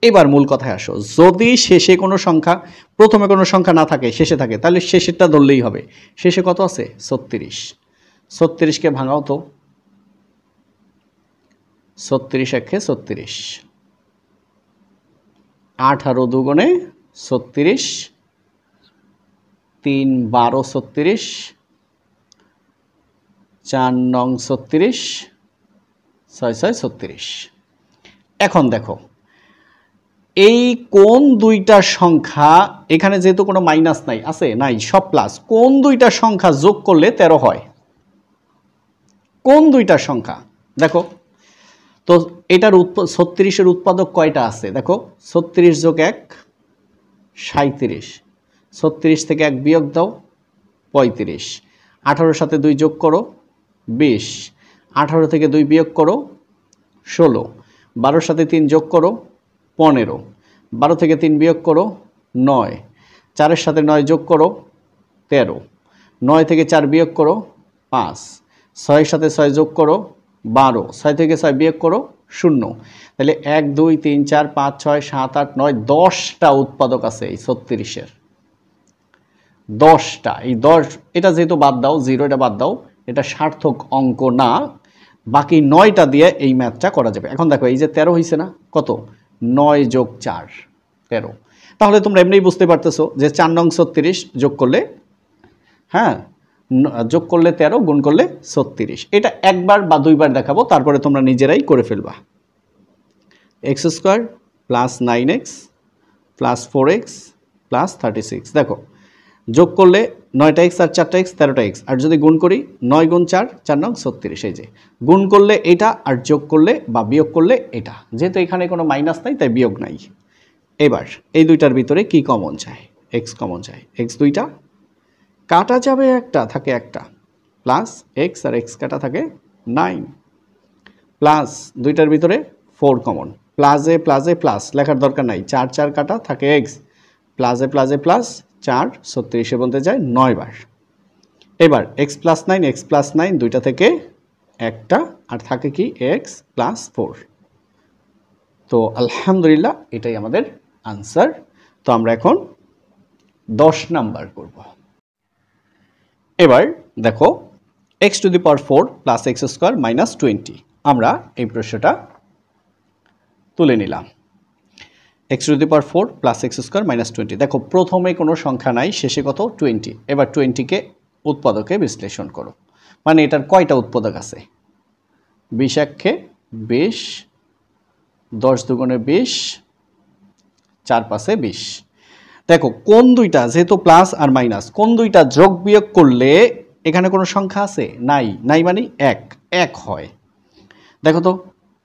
Speaker 1: এবার মূল কথায় আসো, যদি শেষে কোনো সংখ্যা, প্রথমে কোনো সংখ্যা না থাকে শেষে থাকে, তাহলে শেষেরটা ধরলেই হবে। শেষে কত আছে 36, 36কে ভাঙাও তো, 36 একে 36, 18 দুগুণে 36, 3 12 36, 4 নং 36, 6 6 36। এখন দেখো এই কোন দুইটা সংখ্যা, এখানে যেহেতু কোনো মাইনাস নাই, আছে নাই সব প্লাস, কোন দুইটা সংখ্যা যোগ করলে 13 হয়? কোন দুইটা সংখ্যা দেখো তো, এটার 36-এর উৎপাদক কয়টা আছে দেখো, 36 যোগ 1 37, 36 থেকে 1 বিয়োগ দাও 35, 18-র সাথে 2 যোগ করো 20, 18 থেকে 2 বিয়োগ করো 16, 12-র সাথে 3 যোগ করো 15, 12 থেকে 3 বিয়োগ করো 9, 4-এর সাথে 9 যোগ করো 13, 9 থেকে 4 বিয়োগ করো 5, 6-এর সাথে 6 যোগ করো 12, 6 থেকে 6 বিয়োগ করো 0। তাহলে 1 2 3 4 5 6 7 8 9 10টা উৎপাদক আছে এই 36-এর, 10টা। এই 10, এটা যেহেতু বাদ দাও 0, এটা বাদ দাও, এটা সার্থক অঙ্ক না, বাকি 9টা দিয়ে এই ম্যাথটা করা যাবে। এখন দেখো এই যে 13 হয়েছে না, কত 9 যোগ 4 13, তাহলে তোমরা এমনিই বুঝতে পারতেছো যে 4 নং 36 যোগ করলে যোগ করলে 13, গুণ করলে 36। এটা একবার বা দুইবার দেখাবো, তারপরে তোমরা নিজেরাই করে ফেলবা। X square plus 9x plus 4x plus 36, দেখো যোগ করলে 9টা x আর 4টা x 13টা x, আর যদি গুণ করি 9 গুণ 4 4 নং 36, এই যে গুণ করলে এটা আর যোগ করলে বা বিয়োগ করলে এটা, যেহেতু এখানে কোনো মাইনাস নাই তাই বিয়োগ নাই। এবার এই দুইটার ভিতরে কি কমন যায়, x কমন যায়, x দুইটা কাটা যাবে, একটা থাকে একটা, প্লাস x আর x কাটা থাকে 9, প্লাস দুইটার ভিতরে 4 কমন, প্লাসে প্লাসে প্লাস লেখার দরকার নাই, 4 4 কাটা থাকে x, প্লাসে প্লাসে প্লাস 4 36-এ বলতে যায় 9 বার। এবার x প্লাস 9, x প্লাস 9 দুইটা থেকে একটা, আর থাকে কি x প্লাস 4। তো আলহামদুলিল্লাহ এটাই আমাদের আনসার। তো আমরা এখন 10 নাম্বার করব। এবার দেখো x two the power 4 plus x square minus 20, আমরা এই প্রশ্নটা তুলে নিলাম। x two the power 4 plus x square minus 20, দেখো প্রথমে কোনো সংখ্যা নাই, শেষে কত 20, এবার 20-কে উৎপাদকে বিশ্লেষণ করো। মানে এটার কয়টা উৎপাদক আছে? 20 একে 20, 10 দুগুণে 20, 4 পাঁচে 20। দেখো কোন দুইটা, যেহেতু প্লাস আর মাইনাস, কোন দুইটা যোগ বিয়োগ করলে এখানে কোনো সংখ্যা আছে? নাই। নাই মানে এক, এক হয়। দেখো তো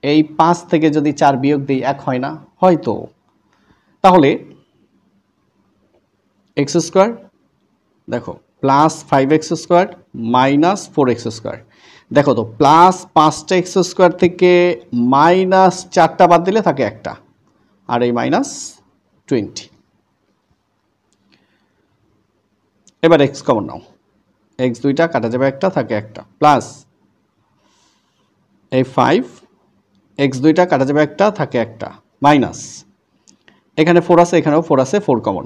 Speaker 1: এই 5 থেকে যদি 4 বিয়োগ দিই 1 হয় না? হয়তো। তাহলে এক্স স্কোয়ার, দেখো plus 5x square minus 4x square. দেখো তো প্লাস 5টা এক্স স্কোয়ার থেকে মাইনাস 4টা বাদ দিলে থাকে একটা, আর এই মাইনাস 20। এবার এক্স কমন নাও, এক্স দুইটা কাটা যাবে একটা, থাকে একটা, প্লাস এই 5, এক্স দুইটা কাটা যাবে একটা, থাকে একটা, মাইনাস এখানে 4 আছে, এখানেও 4 আছে, 4 কমন,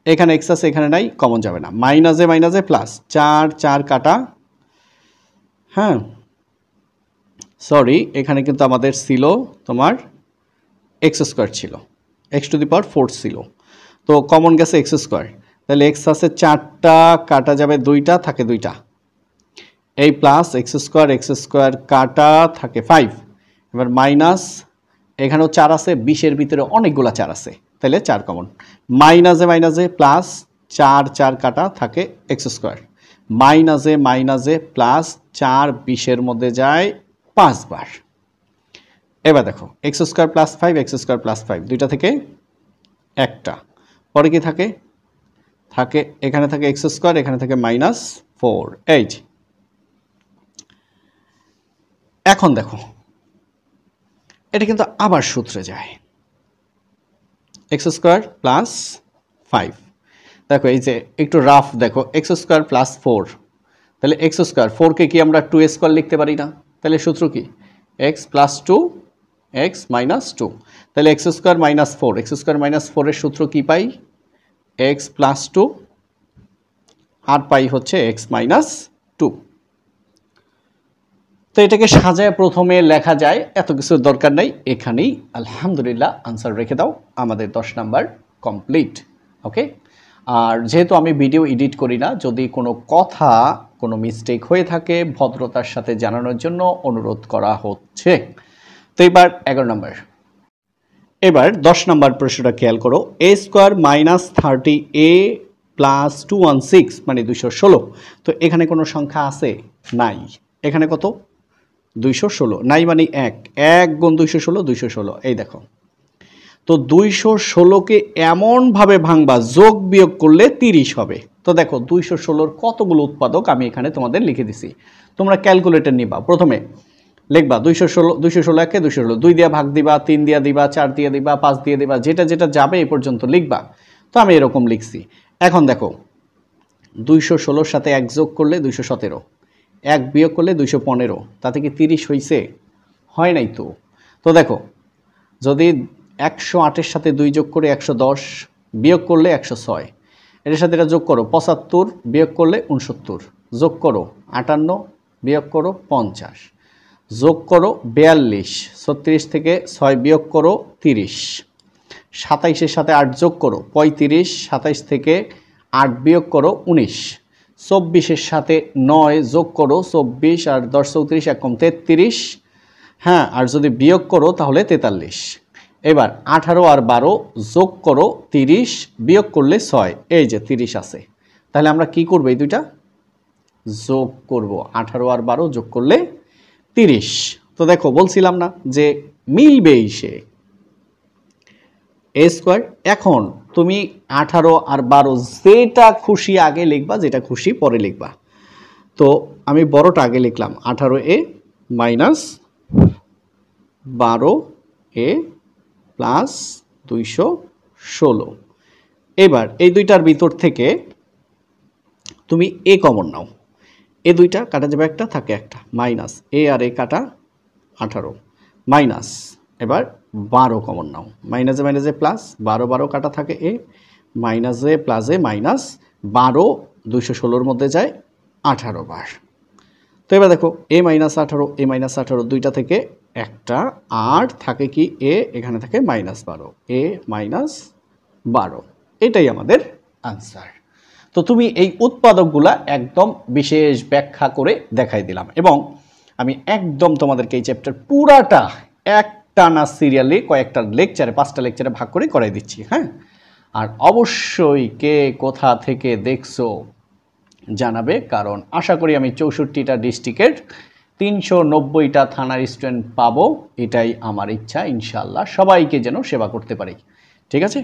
Speaker 1: এখানে এক্স আছে, এখানে নাই, কমন যাবে না, মাইনাসে মাইনাসে প্লাস, 4 4 কাটা, হ্যাঁ সরি এখানে কিন্তু আমাদের ছিল তোমার এক্স স্কোয়ার ছিল, এক্স টু দি পাওয়ার 4 ছিল, তো কমন গেছে এক্স স্কোয়ার, তাহলে এক্স আছে 4টা, কাটা যাবে 2টা, থাকে 2টা, এই প্লাস এক্স স্কোয়ার কাটা, থাকে 5, এবার মাইনাস এখানেও 4 আছে, 20-এর ভিতরে অনেকগুলা 4 আছে, তাহলে 4 কমন, মাইনাসে মাইনাসে প্লাস, 4 4 কাটা, থাকে এক্স স্কোয়ার, মাইনাসে মাইনাসে প্লাস, 4 20-এর মধ্যে যায় 5 বার। এবার দেখো x square plus 5, x square plus 5, দুইটা থেকে একটা, পরে কি থাকে? থাকে এখানে থাকে এক্স স্কোয়ার, এখানে থাকে মাইনাস 4, এই যে। এখন দেখো এটা কিন্তু আবার সূত্রে যায়, এক্স স্কোয়ার প্লাস 5, দেখো এই যে একটু রাফ দেখো, এক্স স্কোয়ার প্লাস 4, তাহলে এক্স স্কোয়ার 4কে কি আমরা 2 স্কোয়ার লিখতে পারি না? তাহলে সূত্র কি? এক্স প্লাস 2 এক্স মাইনাস 2, তাহলে x square minus 4, x square minus 4-এর সূত্র কি পাই? এক্স প্লাস 2, আর পাই হচ্ছে এক্স মাইনাস 2। তো এটাকে সাজায় প্রথমে লেখা যায়, এত কিছুর দরকার নেই, এখানেই আলহামদুলিল্লাহ আনসার রেখে দাও, আমাদের 10 নাম্বার কমপ্লিট। ওকে, আর যেহেতু আমি ভিডিও এডিট করি না, যদি কোনো কথা কোনো মিস্টেক হয়ে থাকে ভদ্রতার সাথে জানানোর জন্য অনুরোধ করা হচ্ছে। তো এবার 11 নাম্বার, এবার 10 নাম্বার প্রশ্নটা খেয়াল করো, এ স্কোয়ার মাইনাস 30a প্লাস 216 মানে 216, তো এখানে কোনো সংখ্যা আছে? নাই। এখানে কত? 216, নাই মানে 1, 1 গুণ 216, 216, এই দেখো। তো 216কে এমনভাবে ভাঙবা যোগ বিয়োগ করলে 30 হবে। তো দেখো 216-র কতগুলো উৎপাদক আমি এখানে তোমাদের লিখে দিছি, তোমরা ক্যালকুলেটর নিবা, প্রথমে লিখবা 216 একে 216, 2 দিয়ে ভাগ দিবা, 3 দিয়ে দিবা, 4 দিয়ে দিবা, 5 দিয়ে দিবা, যেটা যেটা যাবে এই পর্যন্ত লিখবা। তো আমি এরকম লিখছি। এখন দেখো 216-র সাথে 1 যোগ করলে 217, 1 বিয়োগ করলে 215, তাতে কি 30 হয়েছে? হয় নাই তো। তো দেখো যদি 108-এর সাথে 2 যোগ করে 110, বিয়োগ করলে 106, এটার সাথে এটা যোগ করো 75, বিয়োগ করলে 69, যোগ করো 58, বিয়োগ করো 50, যোগ করো 42, 36 থেকে 6 বিয়োগ করো 30, 27-এর সাথে 8 যোগ করো 35, 27 থেকে 8 বিয়োগ করো 19, 24-এর সাথে 9 যোগ করো 24, আর 10 34 1 কম 33, হ্যাঁ আর যদি বিয়োগ করো তাহলে 43। এবার 18 আর 12 যোগ করো 30, বিয়োগ করলে 6, এই যে 30 আছে, তাহলে আমরা কি করব? এই দুইটা যোগ করব, 18 আর 12 যোগ করলে 30। তো দেখো বলছিলাম না যে মিলবেই সে, এ স্কোয়ার। এখন তুমি 18 আর 12 যেটা খুশি আগে লিখবা, যেটা খুশি পরে লিখবা। তো আমি বড়টা আগে লিখলাম, 18a মাইনাস 12a প্লাস 216। এবার এই দুইটার ভিতর থেকে তুমি এ কমন নাও, এ দুইটা কাটা যাবে একটা, থাকে একটা, মাইনাস এ আর এ কাটা 18, মাইনাস এবার 12 কমন নাও, মাইনাসে মাইনাসে প্লাস, 12 12 কাটা থাকে এ, মাইনাসে প্লাসে মাইনাস, 12 216-র মধ্যে যায় 18 বার। তো এবার দেখো এ মাইনাস 18, এ মাইনাস 18, দুইটা থেকে একটা, আর থাকে কি এ, এখানে থাকে মাইনাস 12, এ মাইনাস 12, এটাই আমাদের আনসার। তো তুমি এই উৎপাদকগুলা একদম বিশেষ ব্যাখ্যা করে দেখাই দিলাম, এবং আমি একদম তোমাদেরকে এই চ্যাপ্টার পুরাটা একটানা সিরিয়ালি কয়েকটা লেকচারে 5টা লেকচারে ভাগ করে করাই দিচ্ছি। হ্যাঁ, আর অবশ্যই কে কোথা থেকে দেখছো জানাবে, কারণ আশা করি আমি 64টা ডিস্ট্রিক্টের 390টা থানার স্টুডেন্ট পাবো, এটাই আমার ইচ্ছা। ইনশাআল্লাহ সবাইকে যেন সেবা করতে পারি। ঠিক আছে,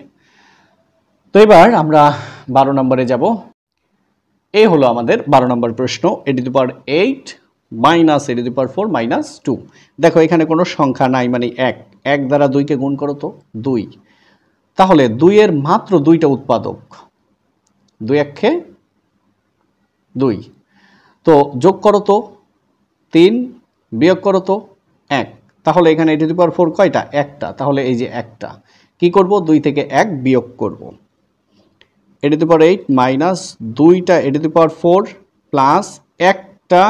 Speaker 1: তো এবার আমরা 12 নম্বরে যাব। এই হলো আমাদের 12 নম্বর প্রশ্ন, a⁸ মাইনাস a⁴ মাইনাস 2। দেখো এখানে কোনো সংখ্যা নাই, মানে 1 দ্বারা 2কে গুণ করো তো 2, তাহলে 2 এর মাত্র 2টা উৎপাদক, 2 1 2, তো যোগ করো তো 3, বিয়োগ করো তো 1, তাহলে এখানে a⁴ কয়টা? একটা, তাহলে এই যে একটা কি করব, 2 থেকে 1 বিয়োগ করব, a⁸ মাইনাস 2টা a⁴ প্লাস একটা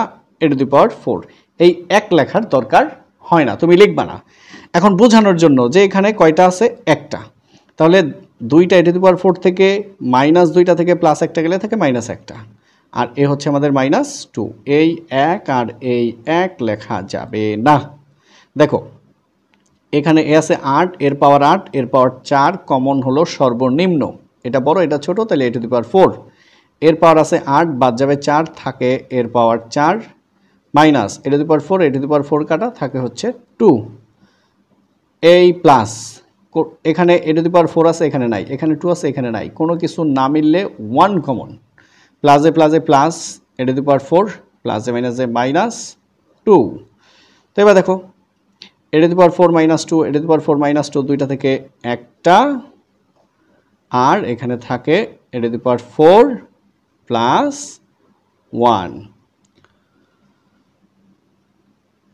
Speaker 1: a⁴, এই 1 লেখার দরকার হয় না, তুমি লিখবা না। এখন বোঝানোর জন্য যে এখানে কয়টা আছে, একটা, তাহলে 2টা a⁴ থেকে মাইনাস 2টা থেকে প্লাস একটা গেলে থাকে মাইনাস একটা, আর এ হচ্ছে আমাদের মাইনাস 2, এই 1 আর এই 1 লেখা যাবে না। দেখো এখানে এ আছে 8, এর পাওয়ার 8, এর পাওয়ার 4, কমন হলো সর্বনিম্ন, এটা বড় এটা ছোট, তাহলে a⁴, এর পাওয়ার আছে 8, বাদ যাবে 4, থাকে এর পাওয়ার 4, মাইনাস a⁴ কাটা থাকে হচ্ছে 2, এই প্লাস এখানে a⁴ আছে এখানে নাই, এখানে 2 আছে এখানে নাই, কোনো কিছু না মিললে 1 কমন, প্লাসে প্লাসে প্লাস a⁴, প্লাসে মাইনাসে মাইনাস 2। তো এবার দেখো a⁴ মাইনাস 2, a⁴ মাইনাস 2 দুইটা থেকে একটা, আর এখানে থাকে a⁴ প্লাস 1।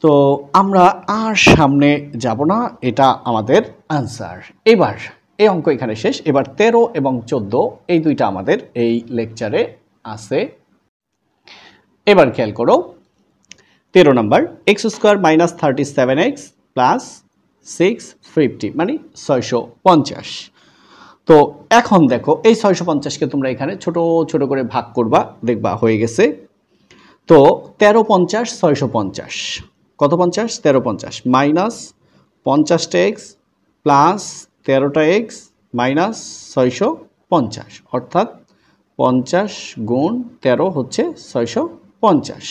Speaker 1: তো আমরা আর সামনে যাব না, এটা আমাদের আনসার। এবার এই অঙ্ক এখানে শেষ। এবার 13 এবং 14 এই দুইটা আমাদের এই লেকচারে আছে। এবার খেয়াল করো 13 নম্বর, x² মাইনাস 37x প্লাস 650 মানে 650। তো এখন দেখো এই 650কে তোমরা এখানে ছোট ছোট করে ভাগ করবা, দেখবা হয়ে গেছে। তো 13 50 650, কত 50? 13 50 মাইনাস 50টা এক্স প্লাস 13টা এক্স মাইনাস 650, অর্থাৎ 50 গুণ 13 হচ্ছে 650।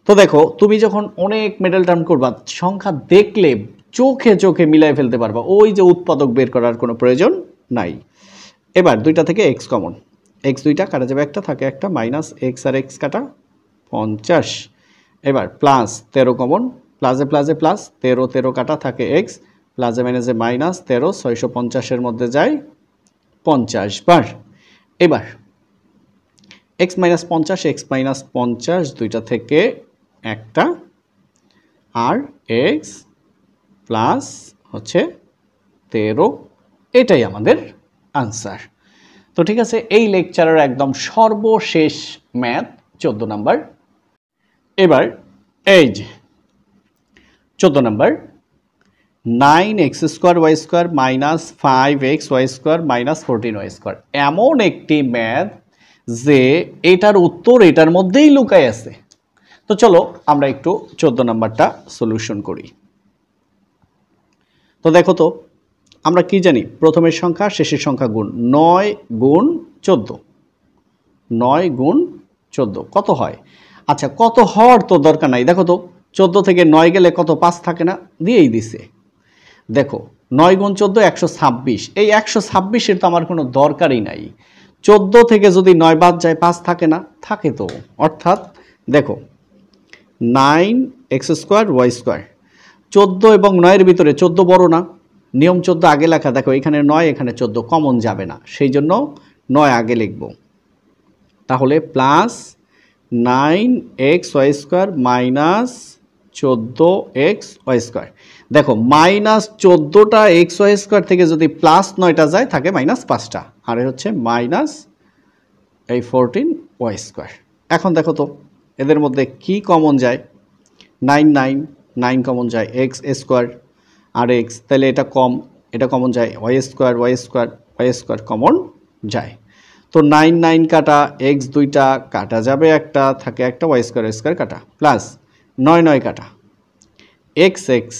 Speaker 1: তো দেখো তুমি যখন অনেক মিডল টার্ম করবা, সংখ্যা দেখলে চোখে চোখে মিলাই ফেলতে পারবা, ওই যে উৎপাদক বের করার কোনো প্রয়োজন নাই। এবার দুইটা থেকে এক্স কমন, এক্স দুইটা কাটা যাবে, একটা থাকে একটা, মাইনাস এক্স আর এক্স কাটা 50। এবার প্লাস 13 কমন, প্লাসে প্লাসে প্লাস 13 13 কাটা থাকে এক্স, প্লাসে মাইনাসে মাইনাস 13, 650-এর মধ্যে যায় 50 বার। এবার এক্স মাইনাস 50, এক্স মাইনাস 50 দুইটা থেকে একটা, আর এক্স প্লাস হচ্ছে 13, এটাই আমাদের আনসার। তো ঠিক আছে, এই লেকচারের একদম সর্বশেষ ম্যাথ 14 নাম্বার। এবার এই যে 14 number, 9x² minus 5xy² minus 14y², এমন একটি ম্যাথ যে এটার উত্তর এটার মধ্যেই লুকায় আছে। তো চলো আমরা একটু 14 নাম্বারটা সলিউশন করি। তো দেখো তো আমরা কি জানি, প্রথমের সংখ্যা শেষের সংখ্যা গুণ, 9 গুণ 14, 9 গুণ 14 কত হয়? আচ্ছা কত হওয়ার তো দরকার নাই, দেখো তো 14 থেকে 9 গেলে কত, 5 থাকে না, দিয়েই দিছে। দেখো 9 গুণ 14 126, এই 126-এর তো আমার কোনো দরকারই নাই। 14 থেকে যদি 9 বাদ যায় 5 থাকে না, থাকে তো। অর্থাৎ দেখো 9x² y², 14 এবং 9-এর ভিতরে 14 বড় না, নিয়ম 14 আগে লেখা। দেখো এখানে 9 এখানে 14 কমন যাবে না, সেই জন্য 9 আগে লিখব। তাহলে প্লাস 9xy² মাইনাস 14xy²। দেখো মাইনাস 14টা xy² থেকে যদি প্লাস 9টা যায় থাকে মাইনাস 5টা, আর হচ্ছে মাইনাস এই 14y²। এখন দেখো তো এদের মধ্যে কি কমন যায়, 9 9 9 কমন যায়, x² আর x, তাহলে এটা কম, এটা কমন যায়, y² কমন যায়। তো 9 9 কাটা, এক্স দুইটা কাটা যাবে, একটা থাকে একটা, ওয়াই স্কোয়ার কাটা, প্লাস 9 9 কাটা, এক্স এক্স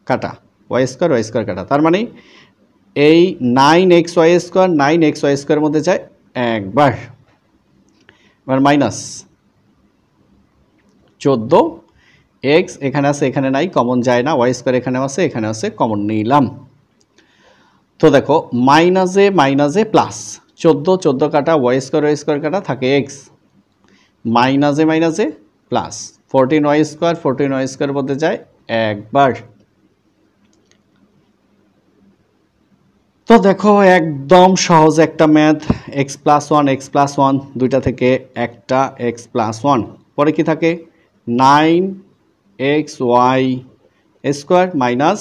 Speaker 1: কাটা, ওয়াই স্কোয়ার কাটা। তার মানে এই 9xy² মধ্যে যায় একবার, এবার মাইনাস 14 এক্স এখানে আছে, এখানে নাই, কমন যায় না, ওয়াই স্কোয়ার এখানে আছে, কমন নিলাম। তো দেখো মাইনাসে মাইনাসে প্লাস, 14 কাটা, ওয়াই স্কোয়ার কাটা, থাকে এক্স, মাইনাসে মাইনাসে প্লাস 14y² মধ্যে যায় একবার। তো দেখো একদম সহজ একটা ম্যাথ, x+1 দুইটা থেকে একটা x+1, পরে কি থাকে 9xy² মাইনাস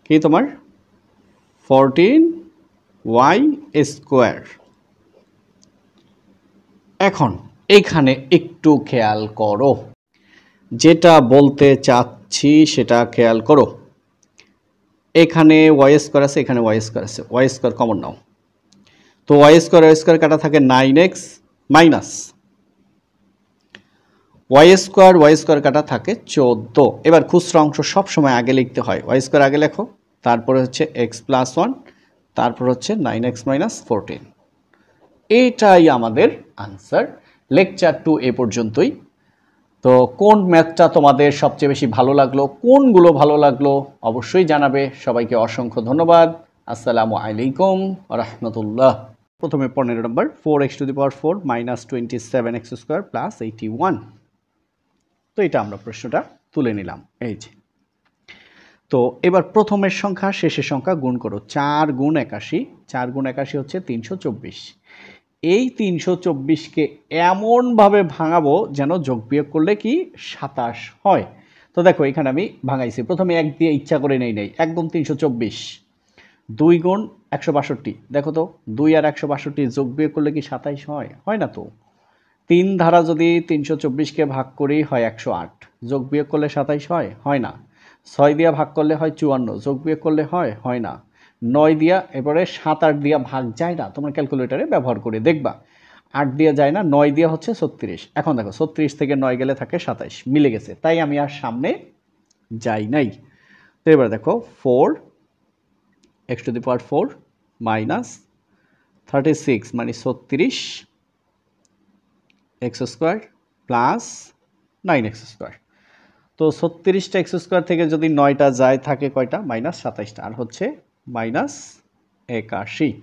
Speaker 1: কি তোমার 14y²। এখন এখানে একটু খেয়াল করো, যেটা বলতে চাচ্ছি সেটা খেয়াল করো। এখানে y² আছে, এখানে y² আছে, y² কমন নাও। তো y² কাটা থাকে 9x মাইনাস y² কাটা থাকে 14। এবার খুচরা অংশ সবসময় আগে লিখতে হয়, y² আগে লেখো, তারপরে হচ্ছে x+1, তারপর হচ্ছে 9x মাইনাস 14। এটাই আমাদের আনসার। লেকচার 2 এ পর্যন্তই। তো কোন ম্যাথটা তোমাদের সবচেয়ে বেশি ভালো লাগলো, কোনগুলো ভালো লাগলো অবশ্যই জানাবে। সবাইকে অসংখ্য ধন্যবাদ। আসসালামু আলাইকুম রহমতুল্লাহ। প্রথমে 15 নম্বর, 4x⁴ মাইনাস 27x² প্লাস 81। তো এটা আমরা প্রশ্নটা তুলে নিলাম, এই যে। তো এবার প্রথমের সংখ্যা শেষের সংখ্যা গুণ করো, 4 গুণ 81, 4 গুণ 81 হচ্ছে 324। এই 324কে এমনভাবে ভাঙাবো যেন যোগ বিয়োগ করলে কি 27 হয়। তো দেখো এখানে আমি ভাঙাইছি, প্রথমে 1 দিয়ে ইচ্ছা করে নেই, একদম 324। 2 গুণ 162, দেখো তো 2 আর 162 যোগ বিয়োগ করলে কি 27 হয়? হয় না তো। 3 দ্বারা যদি 324কে ভাগ করি হয় 108, যোগ বিয়োগ করলে 27 হয়? হয় না। 6 দিয়া ভাগ করলে হয় 54, যোগ বিয়োগ করলে হয়? হয় না। 9 দিয়া, এবারে 7 8 দিয়া ভাগ যায় না, তোমরা ক্যালকুলেটরে ব্যবহার করে দেখবা। 8 দিয়া যায় না, 9 দিয়া হচ্ছে 36। এখন দেখো 36 থেকে 9 গেলে থাকে 27, মিলে গেছে, তাই আমি আর সামনে যাই নাই। তো এবার দেখো 4x⁴ মাইনাস 36 মানে 36 x² প্লাস 9x²। তো 36টা x² থেকে যদি 9টা যায় থাকে কয়টা? মাইনাস 27টা, আর হচ্ছে মাইনাস 81।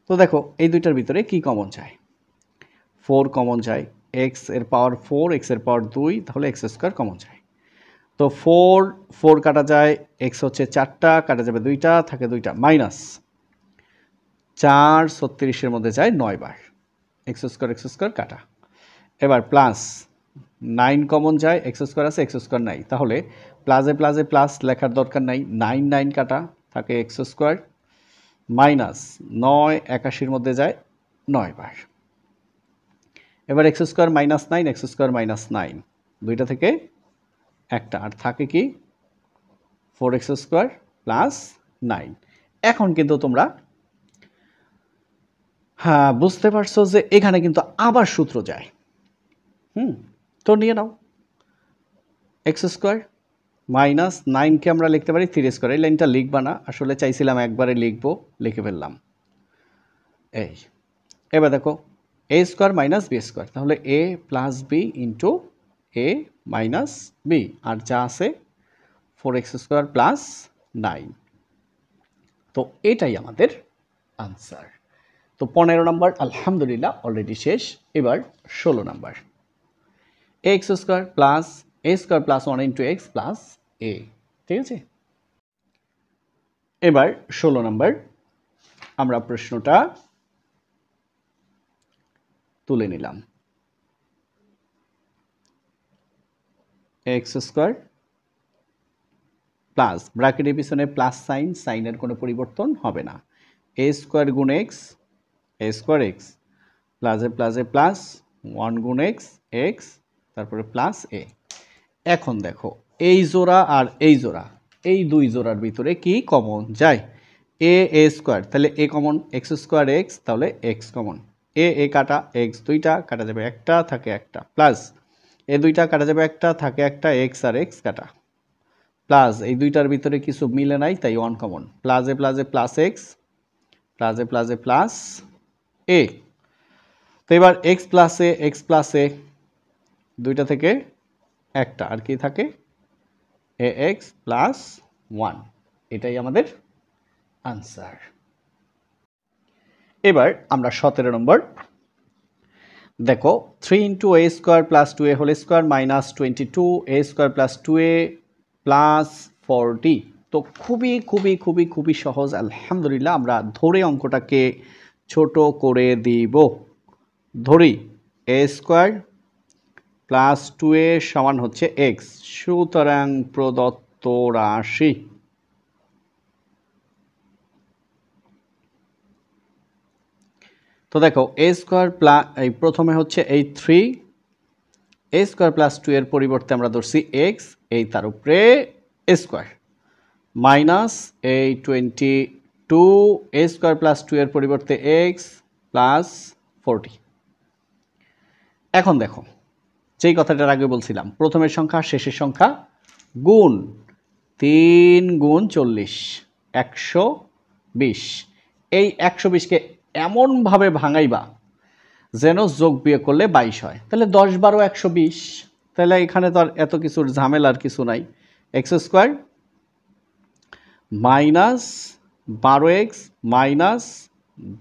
Speaker 1: তো দেখো এই দুইটার ভিতরে কি কমন যায়? 4 কমন যায়, x এর পাওয়ার 4, x এর পাওয়ার 2, তাহলে x² কমন যায়। তো 4 কাটা যায়, x হচ্ছে 4টা, কাটা যাবে 2টা, থাকে 2টা, মাইনাস 4 36-এর মধ্যে যায় 9 বার, x² কাটা। এবার প্লাস 9 কমন যায়, x² আছে, x² নাই, তাহলে প্লাসে প্লাসে প্লাস লেখার দরকার নাই, 9 9 কাটা, থাকে x² মাইনাস 9 81-র মধ্যে যায় 9 বার। এবার x² মাইনাস 9, x² মাইনাস 9, দুইটা থেকে একটা, আর থাকে কি 4x² প্লাস 9। এখন কিন্তু তোমরা বুঝতে পারছো যে এখানে কিন্তু আবার সূত্র যায়। তো নিয়ে নাও, x² মাইনাস 9কে আমরা লিখতে পারি 3²। এই লাইনটা লিখবা না, আসলে চাইছিলাম একবারে লিখবো, লিখে ফেললাম। এই এবার দেখো a² মাইনাস b², তাহলে a plus b into a minus b, আর যা আছে 4x² প্লাস 9। তো এটাই আমাদের আনসার। তো 15 নম্বর আলহামদুলিল্লাহ অলরেডি শেষ। এবার 16 নম্বর, x² plus a² plus 1 into x plus a, ঠিক আছে। এবার 16 নম্বর আমরা প্রশ্নটা তুলে নিলাম। x² প্লাস ব্র্যাকেটের পিছনে প্লাস সাইন, সাইনের কোনো পরিবর্তন হবে না, a² গুণ x, a² x, প্লাসে প্লাসে প্লাস 1 গুণ x, x, তারপরে প্লাস a। এখন দেখো এই জোড়া আর এই জোড়া, এই দুই জোড়ার ভিতরে কি কমন যায়? এ স্কোয়ার, তাহলে a common, x square x, তাহলে এক্স কমন। এ কাটা, এক্স দুইটা কাটা যাবে একটা, থাকে একটা, প্লাস এ দুইটা কাটা যাবে একটা, থাকে একটা, এক্স আর এক্স কাটা, প্লাস এই দুইটার ভিতরে কিছু মিলে নাই তাই ওয়ান কমন, প্লাসে প্লাসে প্লাস এক্স, প্লাসে প্লাসে প্লাস এ। তো এবার এক্স প্লাসে দুইটা থেকে একটা, আর কি থাকে এ এক্স প্লাস ওয়ান, এটাই আমাদের আনসার। এবার আমরা 17 নম্বর দেখো, 3 into a square plus 2a whole square minus 22a square plus 2a plus 40। তো খুবই খুবই খুবই খুবই সহজ, আলহামদুলিল্লাহ। আমরা ধরে অঙ্কটাকে ছোট করে দিব। ধরি এ স্কোয়ার প্লাস 2a সমান হচ্ছে এক্স, সুতরাং প্রদত্ত রাশি তো দেখো এ স্কোয়ার প্লাস, এই প্রথমে হচ্ছে এই 3 এ স্কোয়ার প্লাস 2 এর পরিবর্তে আমরা ধরছি এক্স, এই তার উপরে এ স্কোয়ার, মাইনাস এই 22 এ স্কোয়ার প্লাস 2 এর পরিবর্তে এক্স প্লাস 40। এখন দেখো যেই কথাটার আগে বলছিলাম, প্রথমের সংখ্যা শেষের সংখ্যা গুণ, 3 গুণ 40 120। এই 120কে এমনভাবে ভাঙাইবা যেন যোগ বিয়োগ করলে 22 হয়, তাহলে 10 12 120। তাহলে এখানে তো আর এত কিছুর ঝামেলার কিছু নাই। X square minus 12x minus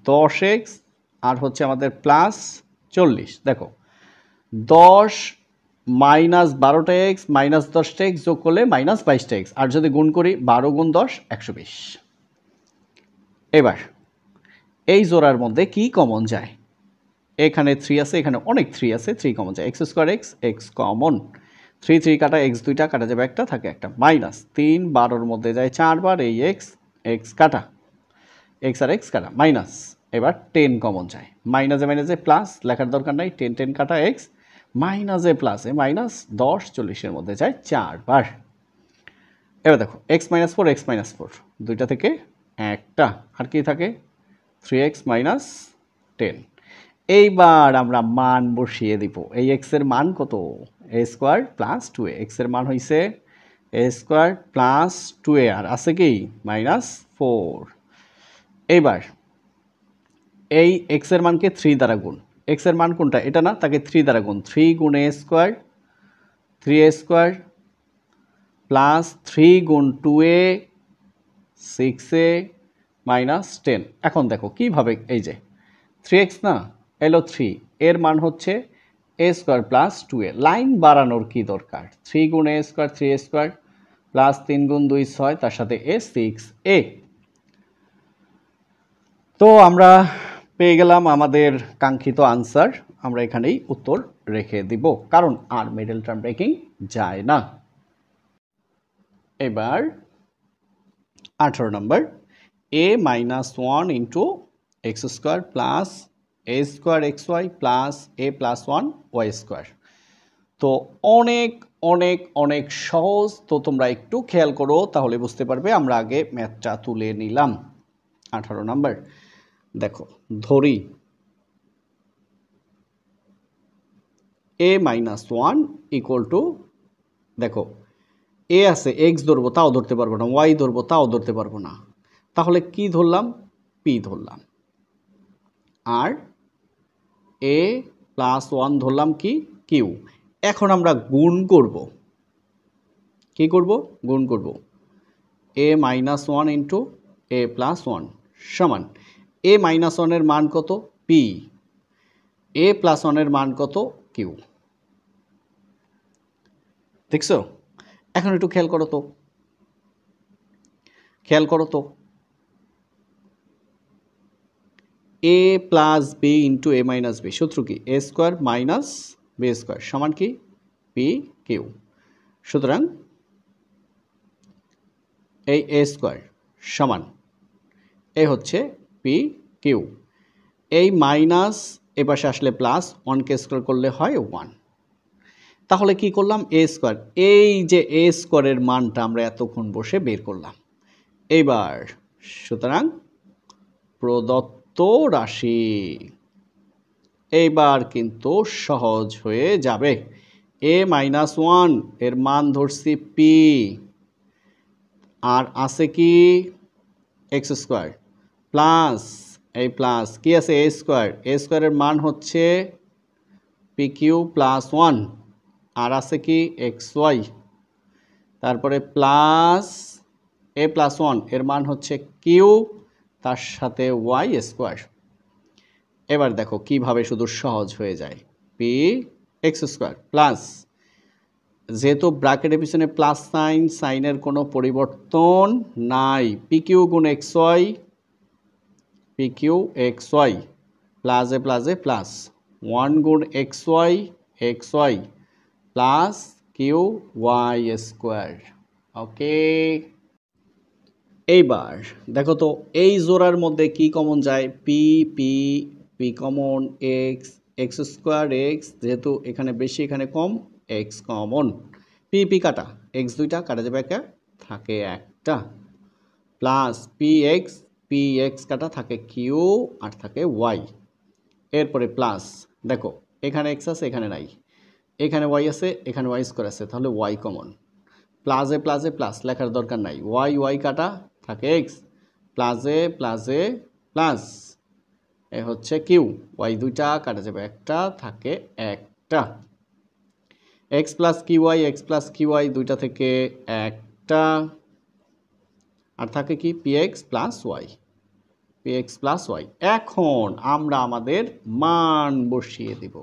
Speaker 1: 10x আর হচ্ছে আমাদের প্লাস 40। দেখো 10 মাইনাস 12টা এক্স মাইনাস 10টা এক্স যোগ করলে মাইনাস 22টা এক্স, আর যদি গুণ করি 12 গুণ 10 120। এবার এই জোড়ার মধ্যে কি কমন যায়? এখানে 3 আছে, এখানে অনেক 3 আছে, 3 কমন যায়। X square x, x common, 3 3 কাটা, এক্স দুইটা কাটা যাবে একটা, থাকে একটা, মাইনাস 3 12-র মধ্যে যায় 4 বার, এই এক্স এক্স কাটা, এক্স আর এক্স কাটা, মাইনাস। এবার 10 কমন যায়, মাইনাসে মাইনাসে প্লাস, লেখার দরকার নাই, 10 10 কাটা এক্স, মাইনাসে প্লাসে মাইনাস, 10 40-এর মধ্যে যায় 4 বার। এবার দেখো এক্স মাইনাস 4 এক্স মাইনাস 4, দুইটা থেকে একটা, আর কি থাকে 3x মাইনাস 10। এইবার আমরা মান বসিয়ে দিব। এই এক্স এর মান কত? এ স্কোয়ার প্লাস 2a, এক্স এর মান হয়েছে এ স্কোয়ার প্লাস 2a, আর আছে কি মাইনাস 4। এইবার এই এক্স এর মানকে 3 দ্বারা গুণ, এক্স এর মান কোনটা এটা না, তাকে 3 দ্বারা গুণ, 3 গুণ এ স্কোয়ার, 3a স্কোয়ার প্লাস 3 গুণ 2a 6a মাইনাস 10। এখন দেখো কিভাবে, এই যে 3x না এলো 3, এর মান হচ্ছে এ স্কোয়ার প্লাস 2a, লাইন বাড়ানোর কি দরকার, 3 গুণ এ স্কোয়ার 3a স্কোয়ার প্লাস 3 গুণ 2 6, তার সাথে এ 6a। তো আমরা পেয়ে গেলাম আমাদের কাঙ্ক্ষিত আনসার। আমরা এখানেই উত্তর রেখে দিব, কারণ আর মিডল টার্ম ব্রেকিং যায় না। এবার 18 নম্বর, a minus 1 into x square plus a square x y plus a plus 1 y square. তো অনেক অনেক অনেক সহজ। তো তোমরা একটু খেয়াল করো, তাহলে বুঝতে পারবে। আমরা আগে ম্যাথটা তুলে নিলাম। 18 নম্বর দেখো, ধরি a মাইনাস 1 ইকুয়াল টু, দেখো এ আছে, এক্স ধরবো তাও ধরতে পারবো না, ওয়াই ধরবো তাও ধরতে পারবো না, তাহলে কি ধরলাম, পি ধরলাম। আর এ প্লাস 1 ধরলাম কি, কিউ। এখন আমরা গুণ করব, কি করব, গুণ করব। এ মাইনাস 1 ইন্টু এ প্লাস 1 সমান এ মাইনাস 1-এর মান কত, পি, এ প্লাস 1-এর মান কত, কিউ। দেখছো? এখন একটু খেয়াল করো তো, খেয়াল করো তো, a plus b into A minus B, সূত্র কি, এ স্কোয়ার মাইনাস বি স্কোয়ার সমান কি, পি কিউ। সুতরাং এই এ স্কোয়ার সমান এ হচ্ছে পি কিউ। এই মাইনাস এ পাশে আসলে প্লাস, 1কে স্কোয়ার করলে হয় 1। তাহলে কি করলাম, এ স্কোয়ার, এই যে এ স্কোয়ারের মানটা আমরা এতক্ষণ বসে বের করলাম। এইবার সুতরাং প্রদত্ত রাশি এইবার কিন্তু সহজ হয়ে যাবে। a-1 এর মান ধরছি p, আর আছে কি এক্স স্কোয়ার প্লাস এই প্লাস কি আছে a স্কোয়ারের মান হচ্ছে pq প্লাস 1, আর আছে কি xy, তারপরে প্লাস a+1 এর মান হচ্ছে q, তার সাথে y স্কোয়ার। এবার দেখো কিভাবে শুধু সহজ হয়ে যায়। p x স্কোয়ার প্লাস, যেহেতু ব্র্যাকেটের পিছনে প্লাস সাইনের কোনো পরিবর্তন নাই, pq গুণ xy, pq xy plus a plus 1 গুণ xy plus q y square. Okay, এইবার দেখো তো এই জোড়ার মধ্যে কি কমন যায়, p common, x square x, যেহেতু এখানে বেশি এখানে কম, x কমন, p কাটা, x দুইটা কাটা যাবে, একা থাকে একটা, প্লাস px কাটা থাকে q আর থাকে y, এরপরে প্লাস দেখো এখানে x আছে এখানে নাই, এখানে y আছে এখানে y স্কোয়ার আছে, তাহলে y কমন, প্লাসে প্লাস লেখার দরকার নাই, y কাটা থাকে x, প্লাসে প্লাস এ হচ্ছে কিউ, y দুইটা কাটা যাবে একটা থাকে একটা, x প্লাস কিউ y দুইটা থেকে একটা, আর থাকে কি px প্লাস y। এখন আমরা আমাদের মান বসিয়ে দিব।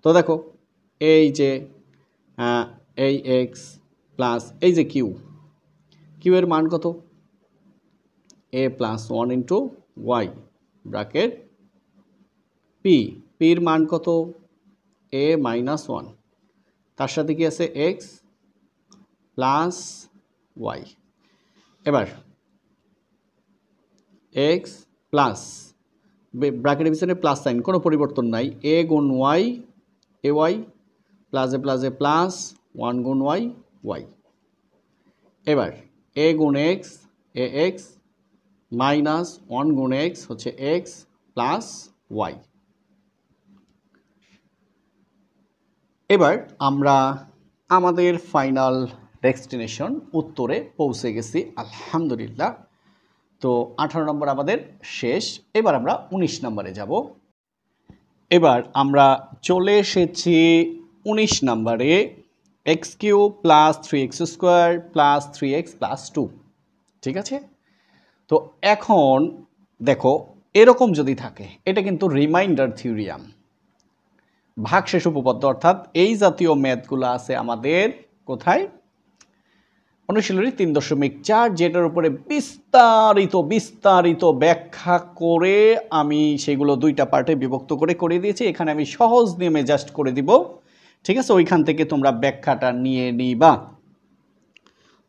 Speaker 1: তো দেখো এই যে এই x প্লাস এই যে কিউ এর মান কত, a+1 into y bracket p এর মান কত, a-1, তার সাথে কি আছে x প্লাস y। এবার x প্লাস ব্র্যাকেটের পিছনে প্লাস সাইন কোনো পরিবর্তন নাই, a গুণ y ay প্লাসে প্লাস 1 গুণ y। এবার a গুণ x ax মাইনাস 1 গুণ x হচ্ছে x প্লাস y। এবার আমরা আমাদের ফাইনাল ডেস্টিনেশন উত্তরে পৌঁছে গেছি আলহামদুলিল্লাহ। তো 18 নম্বর আমাদের শেষ, এবার আমরা 19 নম্বরে যাব। এবার আমরা চলে এসেছি 19 নম্বরে, x³ plus 3x square plus 3x plus 2, ঠিক আছে। তো এখন দেখো এরকম যদি থাকে, এটা কিন্তু রিমাইন্ডার থিওরিয়াম, ভাগশেষ উপপাদ্য, অর্থাৎ এই জাতীয় ম্যাথগুলো আছে আমাদের কোথায়, অনুশীলনী 3.4, যেটার উপরে বিস্তারিত ব্যাখ্যা করে আমি সেগুলো দুইটা পার্টে বিভক্ত করে দিয়েছি। এখানে আমি সহজ নিয়মে জাস্ট করে দিব, ঠিক আছে, ওইখান থেকে তোমরা ব্যাখ্যাটা নিয়ে নিবা।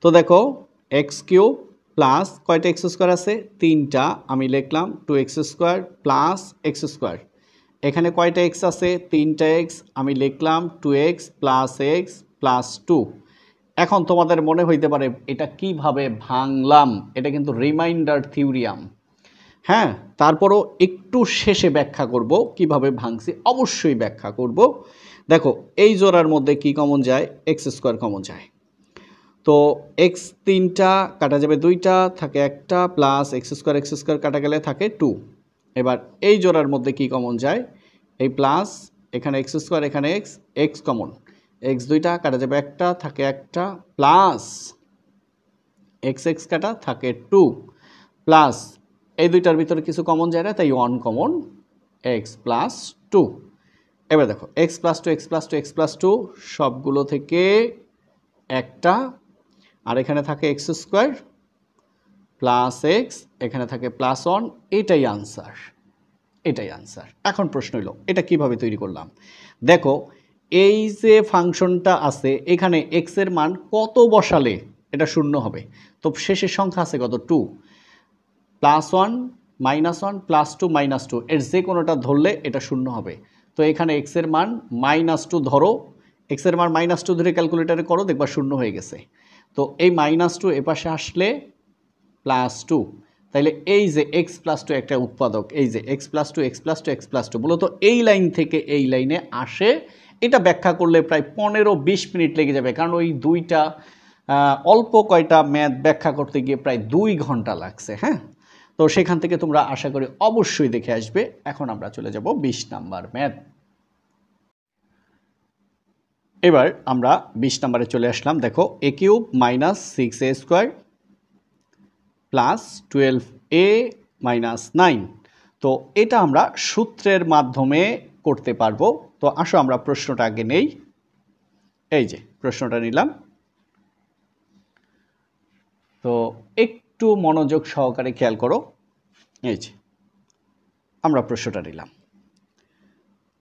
Speaker 1: তো দেখো x³ প্লাস কয়টা এক্স স্কোয়ার আছে, 3টা, আমি লিখলাম 2x square plus x square, এখানে কয়টা x আছে, 3টা x, আমি লিখলাম 2x প্লাস 2। এখন তোমাদের মনে হইতে পারে এটা কিভাবে ভাঙলাম, এটা কিন্তু রিমাইন্ডার থিওরিয়াম, হ্যাঁ, তারপরও একটু শেষে ব্যাখ্যা করব কিভাবে ভাঙছি, অবশ্যই ব্যাখ্যা করব। দেখো এই জোড়ার মধ্যে কি কমন যায়, এক্স স্কোয়ার কমন যায়, তো x 3টা কাটা যাবে 2টা থাকে একটা, প্লাস এক্স স্কোয়ার কাটা গেলে থাকে 2। এবার এই জোড়ার মধ্যে কি কমন যায়, এই প্লাস এখানে এক্স স্কোয়ার এখানে x কমন, x 2টা কাটা যাবে একটা থাকে একটা, প্লাস x কাটা থাকে 2, প্লাস এই দুইটার ভিতরে কিছু কমন যায় না, তাই 1 কমন, x প্লাস 2। এবার দেখো x প্লাস 2 সবগুলো থেকে একটা, আর এখানে থাকে এক্স স্কোয়ার প্লাস এক্স, এখানে থাকে প্লাস 1, এটাই আনসার। এখন প্রশ্ন হলো এটা কিভাবে তৈরি করলাম। দেখো এই যে ফাংশনটা আছে, এখানে এক্স এর মান কত বসালে এটা শূন্য হবে, তো শেষের সংখ্যা আছে কত, 2, +1 -1 +2 -2, এর যে কোনোটা ধরলে এটা শূন্য হবে। তো এখানে এক্স এর মান -2 ধরো, এক্স এর মান -2 ধরে ক্যালকুলেটারে করো, দেখবা শূন্য হয়ে গেছে। তো এই -2 এপাশে আসলে প্লাস টু। তাইলে এই যে এক্স প্লাস টু একটা উৎপাদক, এই যে x plus two x plus two x plus two মূলত এই লাইন থেকে এই লাইনে আসে। এটা ব্যাখ্যা করলে প্রায় 15-20 মিনিট লেগে যাবে, কারণ ওই দুইটা অল্প কয়টা ম্যাথ ব্যাখ্যা করতে গিয়ে প্রায় 2 ঘন্টা লাগছে। হ্যাঁ, তো সেখান থেকে তোমরা আশা করি অবশ্যই দেখে আসবে। এখন আমরা চলে যাব 20 নাম্বার ম্যাথ। এবার আমরা 20 নম্বরে চলে আসলাম। দেখো a cube minus 6a square plus 12a minus 9। তো এটা আমরা সূত্রের মাধ্যমে করতে পারবো। তো আসো আমরা প্রশ্নটা আগে নেই। এই যে প্রশ্নটা নিলাম, তো একটু মনোযোগ সহকারে খেয়াল করো। এই যে আমরা প্রশ্নটা নিলাম,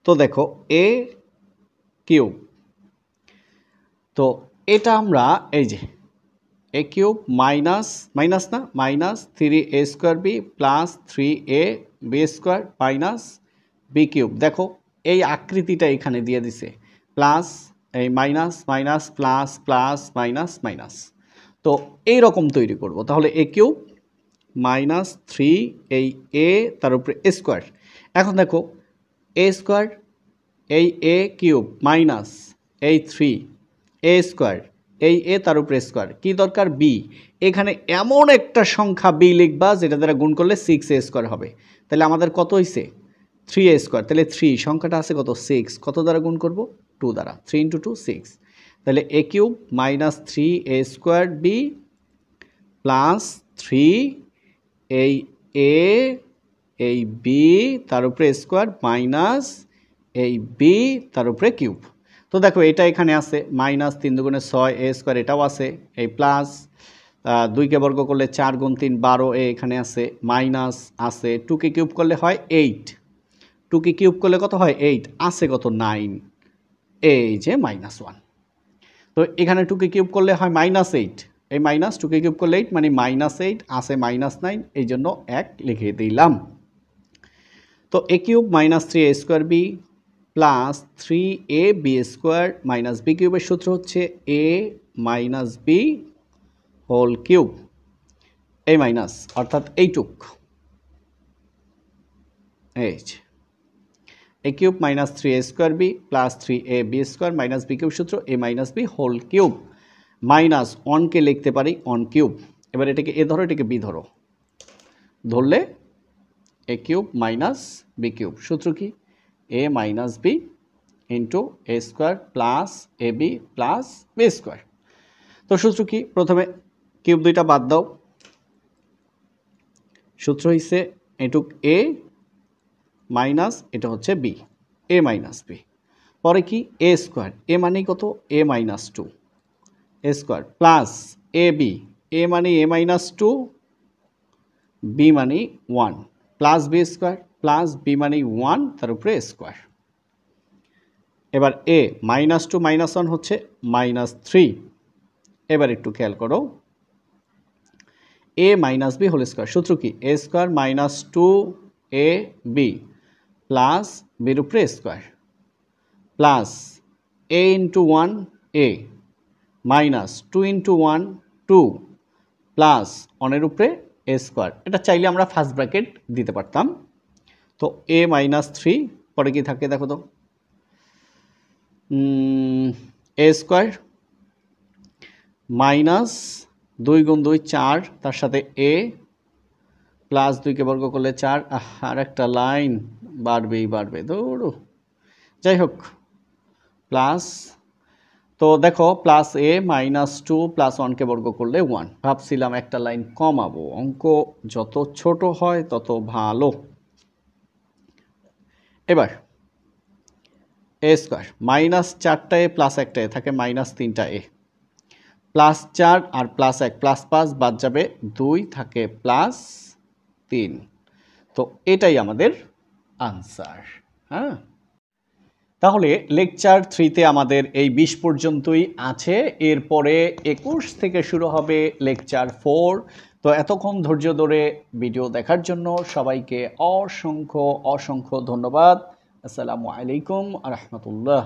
Speaker 1: তো দেখো a কিউব, তো এটা আমরা এই যে a কিউব মাইনাস মাইনাস না minus 3a square b plus 3ab square minus b cube. দেখো এই আকৃতিটা এখানে দিয়ে দিছে, প্লাস এই minus minus plus plus minus minus. তো এই রকম তৈরি করব। তাহলে a কিউব মাইনাস 3 এই a তার উপরে a স্কোয়ার। এখন দেখো a স্কোয়ার এই a কিউব মাইনাস এই 3a স্কোয়ার এই a তার উপরে স্কোয়ার, কি দরকার b। এখানে এমন একটা সংখ্যা b লিখবা যেটা দ্বারা গুণ করলে 6a স্কোয়ার হবে। তাহলে আমাদের কত হয়েছে 3a স্কোয়ার। তাহলে 3 সংখ্যাটা আছে কত 6, কত দ্বারা গুণ করব 2 দ্বারা, 3 × 2 6। তাহলে a cube minus 3a square b plus 3 এই a এই b তার উপরে স্কোয়ার মাইনাস এই b তার উপরে কিউব। তো দেখো এটা এখানে আছে মাইনাস 3 × 2 = 6a স্কোয়ার, এটাও আছে এই প্লাস 2কে বর্গ করলে 4 × 3 12a এখানে আছে, মাইনাস আছে 2কে কিউব করলে হয় 8, 2কে কিউব করলে কত হয় 8, আছে কত 9, এই যে -1। তো এখানে 2কে কিউব করলে হয় -8, এই মাইনাস 2কে কিউব করলে 8 মানে -8 আছে -9, এই জন্য 1 লিখে দিলাম। তো a cube minus 3a square b plus 3ab square minus b কিউবের সূত্র হচ্ছে a minus B whole cube, এই মাইনাস অর্থাৎ এইটুক, এই a cube minus 3a square b plus 3ab square minus b cube সূত্র a minus B whole cube, minus 1কে লিখতে পারি 1 কিউব। এবার এটাকে a ধরো, এটাকে b ধরো, ধরলে a cube minus b cube, সূত্র কি a minus b into a square plus ab plus B square. তো সূত্র কি, প্রথমে কিউব দুইটা বাদ দাও, সূত্র হচ্ছে এটুক a মাইনাস এটা হচ্ছে b, a মাইনাস বি, পরে কি a স্কোয়ার, a মানে কত a minus 2 a square plus ab, a মানে a মাইনাস 2 b মানে 1 plus b square plus b মানে 1 তার উপরে স্কোয়ার। এবার a -2 -1 হচ্ছে -3। এবার একটু খেয়াল করো, a minus B whole square, সূত্র কি a square minus 2ab plus বির উপরে square plus a into 1 a minus 2 into 1 2 plus 1 উপরে a স্কোয়ার। এটা চাইলে আমরা ফার্স্ট ব্র্যাকেট দিতে পারতাম। তো a মাইনাস 3 পরে কি থাকে দেখো তো, a স্কোয়ার মাইনাস 2 × 2 4, তার সাথে a প্লাস 2কে বর্গ করলে 4, আর একটা লাইন বাড়বেই বাড়বে, দৌড়ো, যাই হোক প্লাস। তো দেখো প্লাস a -2 প্লাস 1কে বর্গ করলে 1। ভাবছিলাম একটা লাইন কমাবো, অঙ্ক যত ছোট হয় তত ভালো। এবার a স্কোয়ার মাইনাস 4টা a প্লাস 1টা a থাকে -3টা a, প্লাস 4 আর প্লাস 1 প্লাস 5 বাদ যাবে 2 থাকে +3। তো এটাই আমাদের আনসার। হ্যাঁ, তাহলে লেকচার 3তে আমাদের এই 20 পর্যন্তই আছে। এরপরে 21 থেকে শুরু হবে লেকচার 4। তো এতক্ষণ ধৈর্য ধরে ভিডিও দেখার জন্য সবাইকে অসংখ্য অসংখ্য ধন্যবাদ। আসসালামু আলাইকুম ওয়া রাহমাতুল্লাহ।